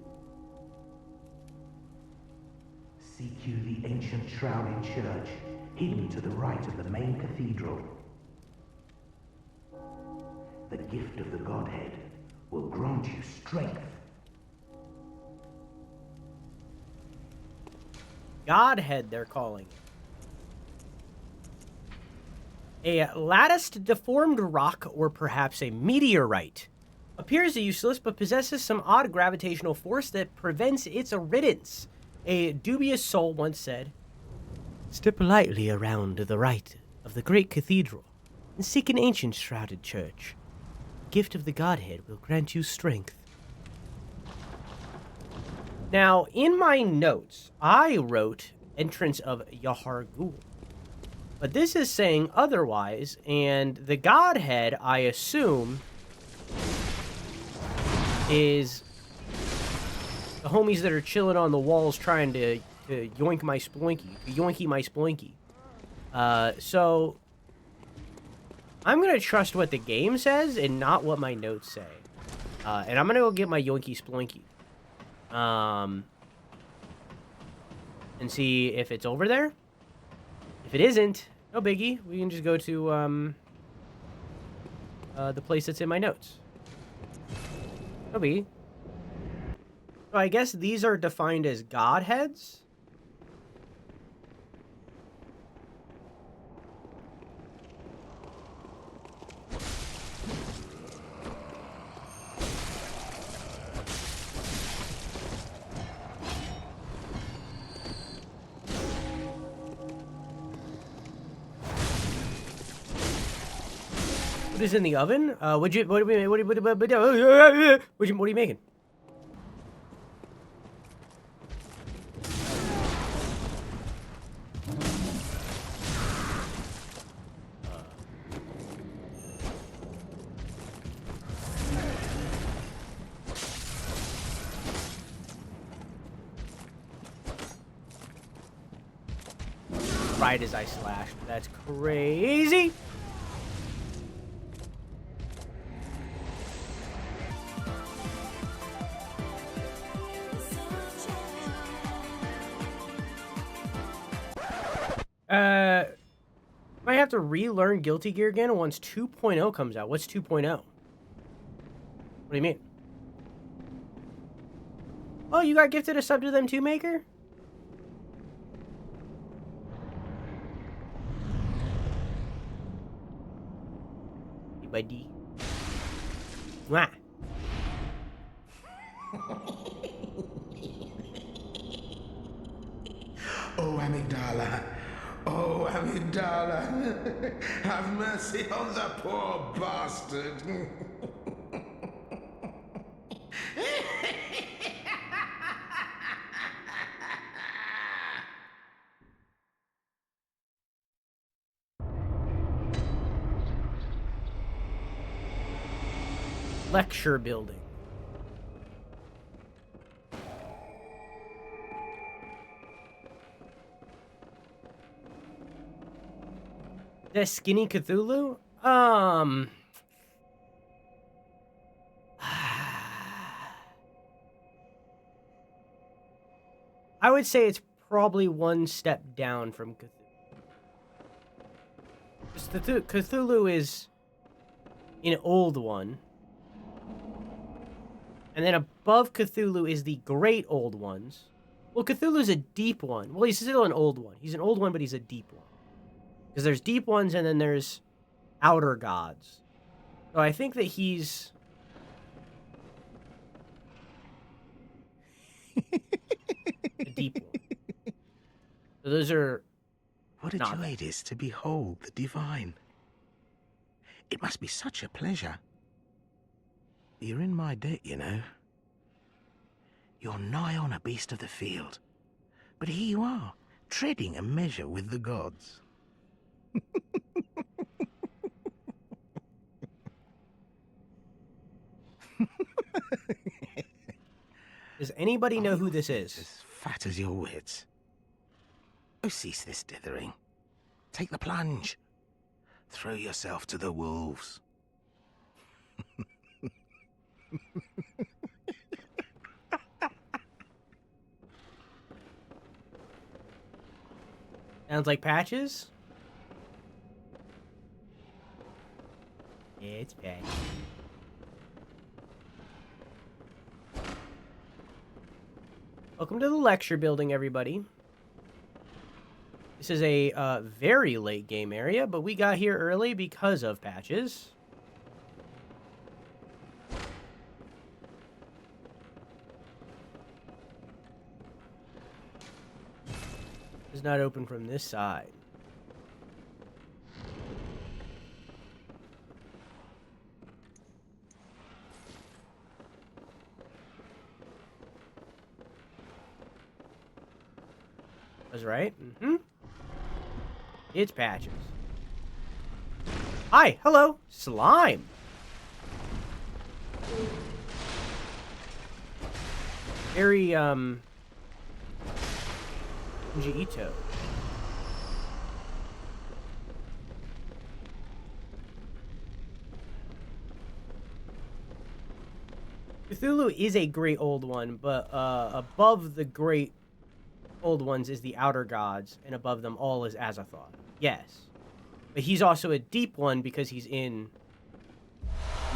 Seek you the ancient shrouded church, hidden to the right of the main cathedral. The gift of the Godhead will grant you strength. Godhead, they're calling it. A latticed deformed rock, or perhaps a meteorite, appears useless but possesses some odd gravitational force that prevents its riddance. A dubious soul once said, "Step lightly around to the right of the great cathedral and seek an ancient shrouded church. The gift of the Godhead will grant you strength." Now, in my notes, I wrote entrance of Yahar'gul. But this is saying otherwise, and the Godhead, I assume, is the homies that are chilling on the walls trying to yoink my sploinky. Yoinky my sploinky. So I'm going to trust what the game says and not what my notes say. And I'm going to go get my yoinky sploinky. And see if it's over there. If it isn't, no biggie. We can just go to the place that's in my notes. No biggie. So I guess these are defined as godheads. What is in the oven? What are you making? Right as I slashed. That's crazy. Might have to relearn Guilty Gear again once 2.0 comes out. What's 2.0? What do you mean? Oh, you got gifted a sub to them too, Maker? Hey, buddy. Mwah. Oh, amygdala. Oh, amygdala. Have mercy on the poor bastard. Lecture building. That skinny Cthulhu? I would say it's probably one step down from Cthulhu. Cthulhu is an old one. And then above Cthulhu is the Great Old Ones. Well, Cthulhu's a deep one. Well, he's still an old one. He's an old one, but he's a deep one. Because there's deep ones and then there's outer gods. So I think that he's... a deep one. So those are... What a joy it is to behold the divine. It must be such a pleasure. You're in my debt, you know. You're nigh on a beast of the field. But here you are, treading a measure with the gods. Does anybody know who this is? As fat as your wits. Oh, cease this dithering. Take the plunge. Throw yourself to the wolves. Sounds like Patches? Yeah, it's Patches. Welcome to the lecture building, everybody. This is a very late game area, but we got here early because of Patches. It's not open from this side. That's right. Mm-hmm. It's Patches. Hi, hello, slime. Very, Junji Ito. Cthulhu is a great old one, but above the great old ones is the outer gods, and above them all is Azathoth. Yes. But he's also a deep one because he's in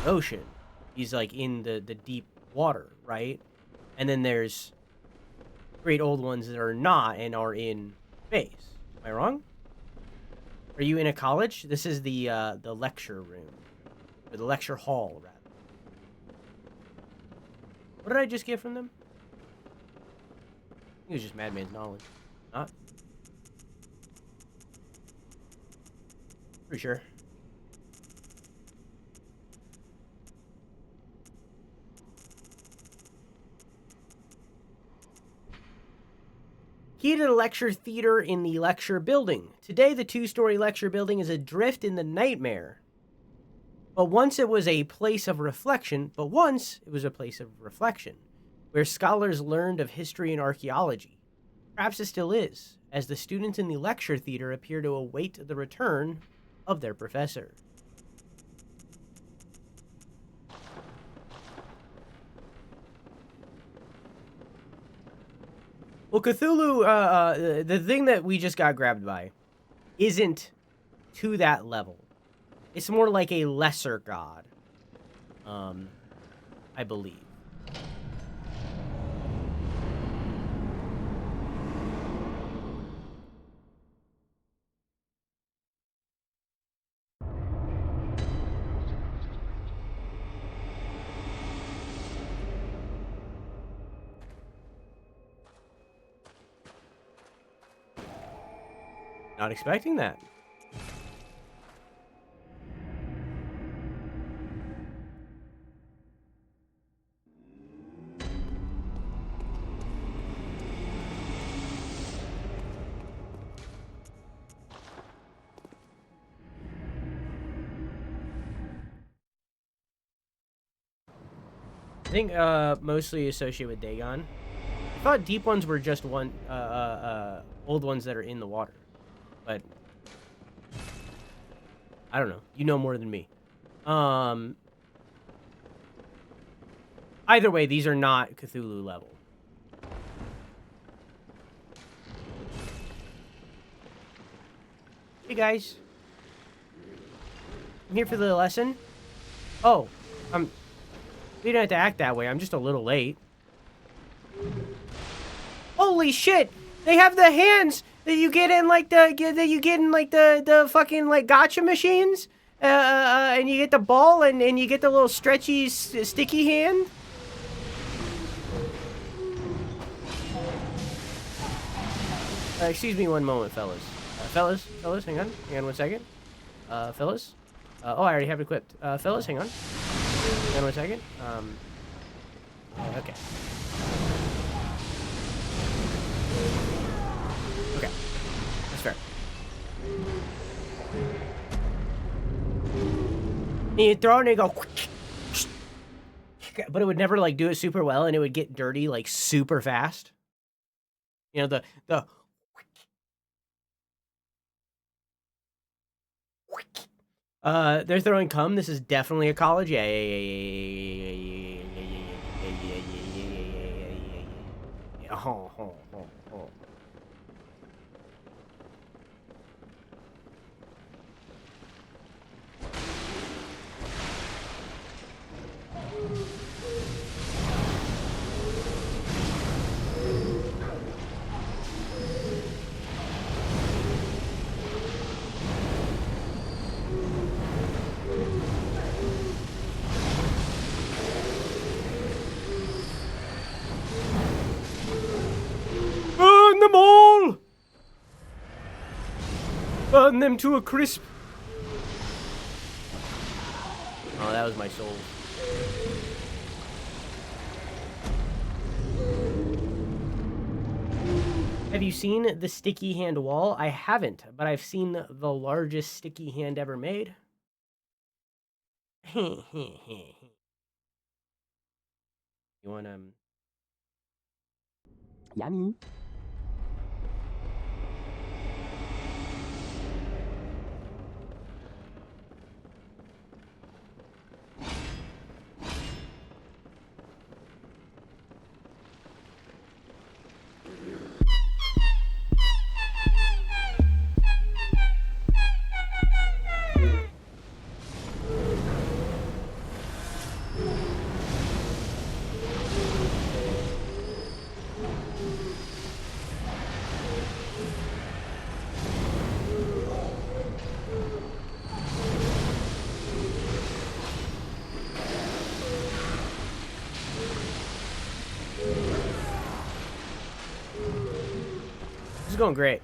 the ocean. He's like in the deep water, right? And then there's great old ones that are not and are in space. Am I wrong? Are you in a college? This is the lecture room. Or the lecture hall, rather. What did I just get from them? I think it was just Madman's knowledge. Not? Pretty sure. Key to the lecture theater in the lecture building. Today, the two-story lecture building is adrift in the nightmare. But once it was a place of reflection, where scholars learned of history and archaeology. Perhaps it still is, as the students in the lecture theater appear to await the return of their professor. Well, Cthulhu, the thing that we just got grabbed by, isn't to that level. It's more like a lesser god, I believe. Not expecting that. I think mostly associated with Dagon. I thought deep ones were just old ones that are in the water. But I don't know. You know more than me. Either way, these are not Cthulhu level. Hey guys. I'm here for the lesson. Oh, you don't have to act that way. I'm just a little late. Holy shit! They have the hands that you get in like the fucking like gotcha machines. And you get the ball and you get the little stretchy sticky hand. Excuse me one moment, fellas. Fellas, hang on 1 second. Fellas. Oh, I already have it equipped. Fellas, hang on 1 second. Okay. Okay, that's fair. And you throw it and you go, but it would never like do it super well, and it would get dirty like super fast. You know the. They're throwing cum. This is definitely a college. Yeah. Burn them all! Burn them to a crisp. Oh, that was my soul. Have you seen the sticky hand wall? I haven't, but I've seen the largest sticky hand ever made. You want Yummy. This is going great.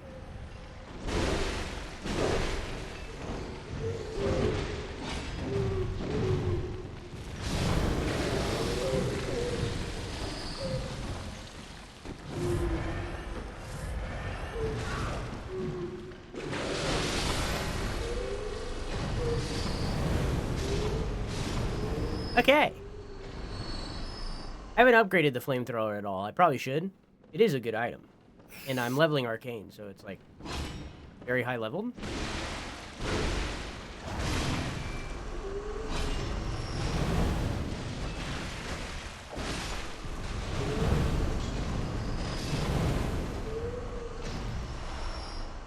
Okay. I haven't upgraded the flamethrower at all. I probably should. It is a good item. And I'm leveling arcane, so it's like very high leveled.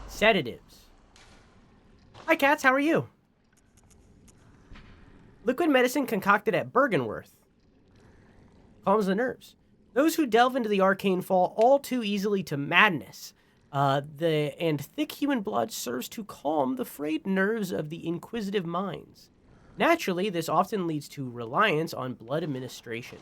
Sedatives. Hi, cats. How are you? Liquid medicine concocted at Bergenworth. Calms the nerves. Those who delve into the arcane fall all too easily to madness. And thick human blood serves to calm the frayed nerves of the inquisitive minds. Naturally, this often leads to reliance on blood administration.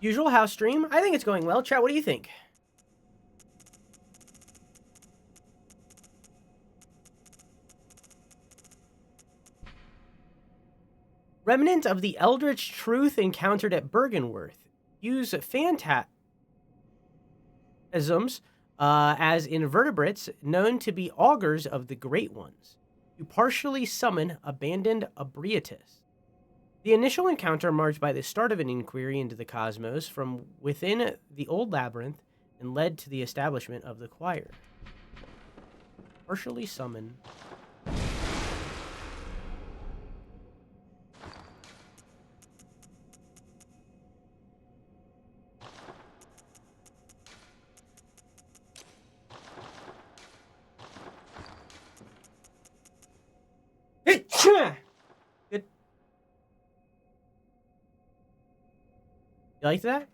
Usual house stream. I think it's going well. Chat, what do you think? Remnant of the eldritch truth encountered at Bergenworth. Use phantasms as invertebrates known to be augurs of the Great Ones, to partially summon abandoned Abriatus. The initial encounter marked by the start of an inquiry into the cosmos from within the old labyrinth and led to the establishment of the choir. Partially summon. Good. You like that?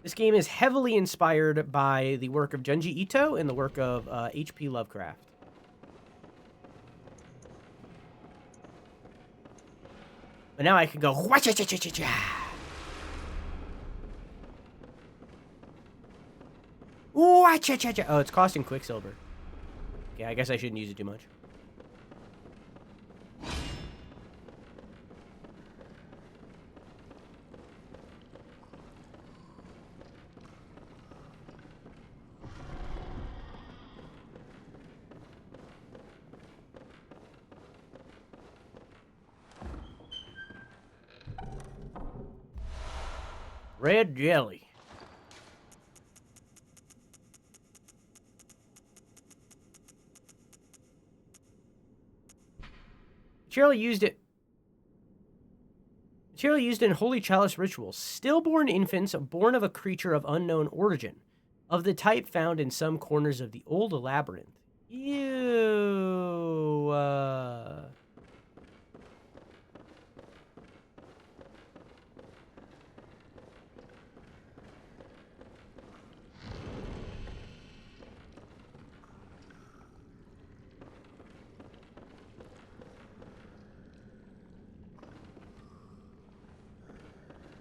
This game is heavily inspired by the work of Junji Ito and the work of H.P. Lovecraft. But now I can go wha-cha-cha-cha-cha-cha. Wha-cha-cha-cha. Oh, it's costing Quicksilver. Okay, I guess I shouldn't use it too much. Red jelly. Material used in Holy Chalice rituals. Stillborn infants born of a creature of unknown origin, of the type found in some corners of the old labyrinth. Ew.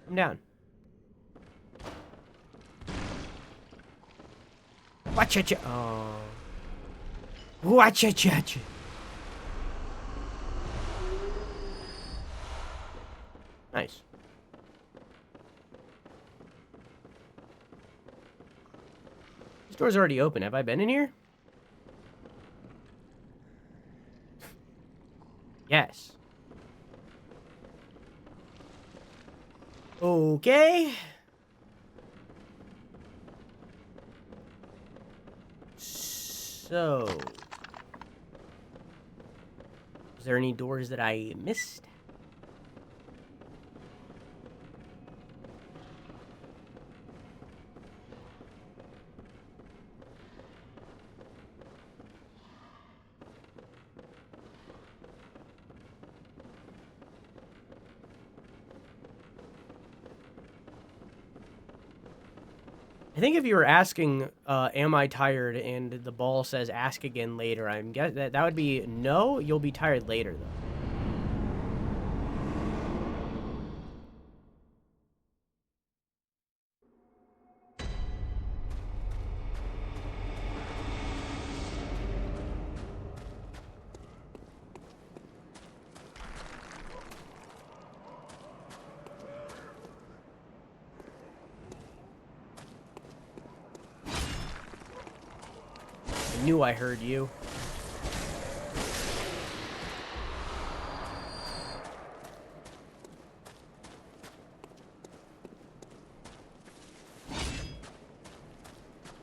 Come down. Watcha-cha. Oh. Watcha-cha-cha. Door's already open. Have I been in here? Yes. Okay. So, is there any doors that I missed? I think if you were asking, am I tired, and the ball says ask again later, I'm guess that would be no, you'll be tired later, though. I knew I heard you.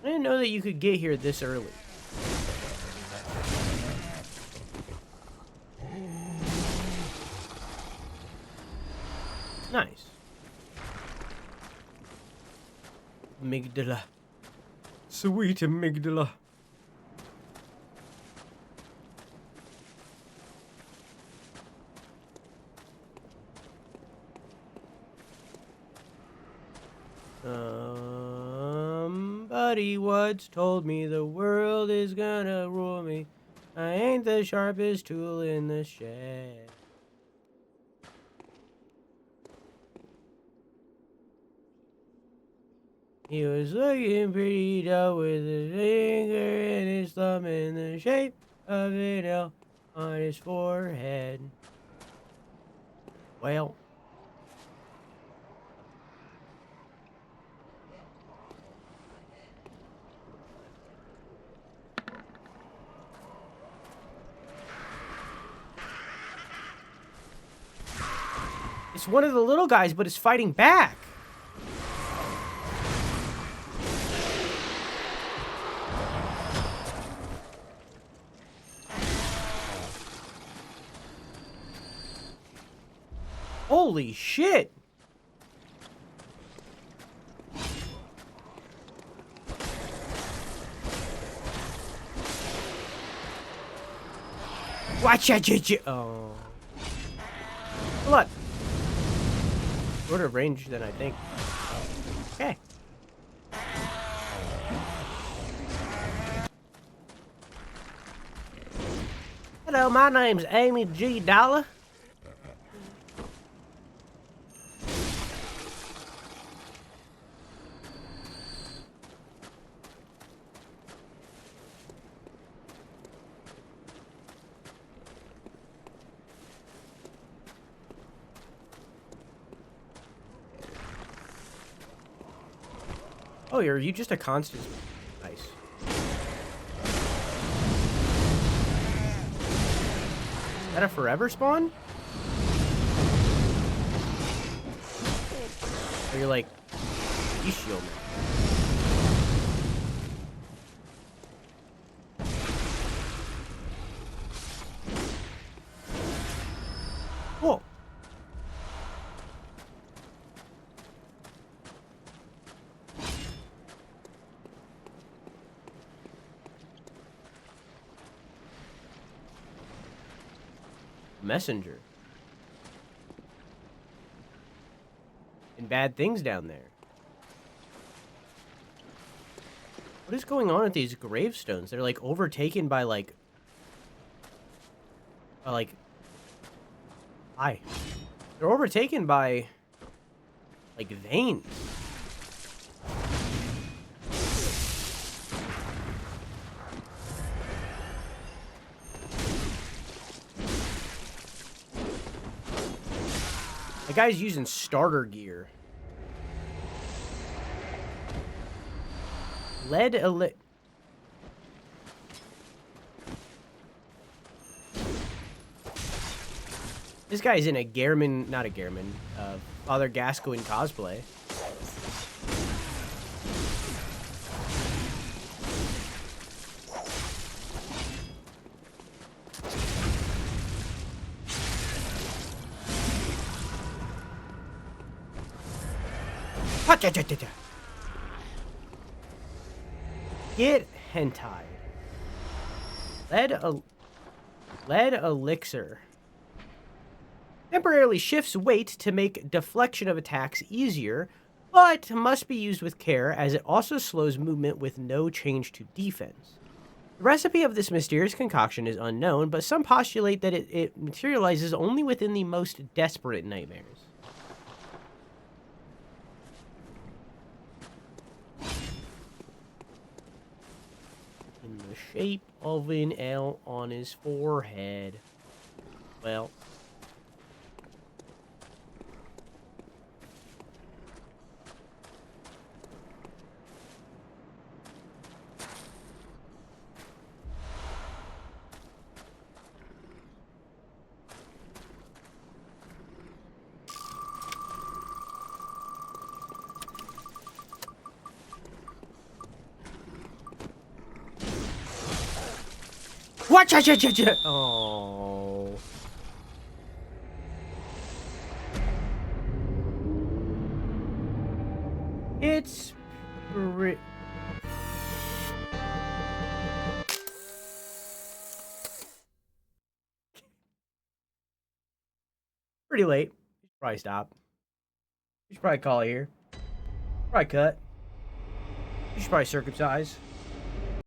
I didn't know that you could get here this early. Nice. Amygdala. Sweet amygdala. Somebody once told me the world is gonna rule me. I ain't the sharpest tool in the shed. He was looking pretty dull with his finger and his thumb in the shape of an L on his forehead. Well. It's one of the little guys, but it's fighting back. Holy shit. Watch out, oh. Look. Shorter range than I think. Okay. Hello, my name's Amy G. Dollar. Oh, are you just a constant? Nice. Is that a forever spawn? Or you're like, you shield me. Cool. Messenger. And bad things down there. What is going on with these gravestones? They're like overtaken by like hi. They're overtaken by like veins. The guy's using starter gear. This guy's in a Gehrman, not a Gehrman, Father Gascoigne cosplay. Get hentai. Lead elixir. Temporarily shifts weight to make deflection of attacks easier, but must be used with care as it also slows movement with no change to defense. The recipe of this mysterious concoction is unknown, but some postulate that it materializes only within the most desperate nightmares. In the shape of an L on his forehead. Well... What? Oh. It's pretty late. You should probably stop. You should probably call it here. Probably cut. You should probably circumcise.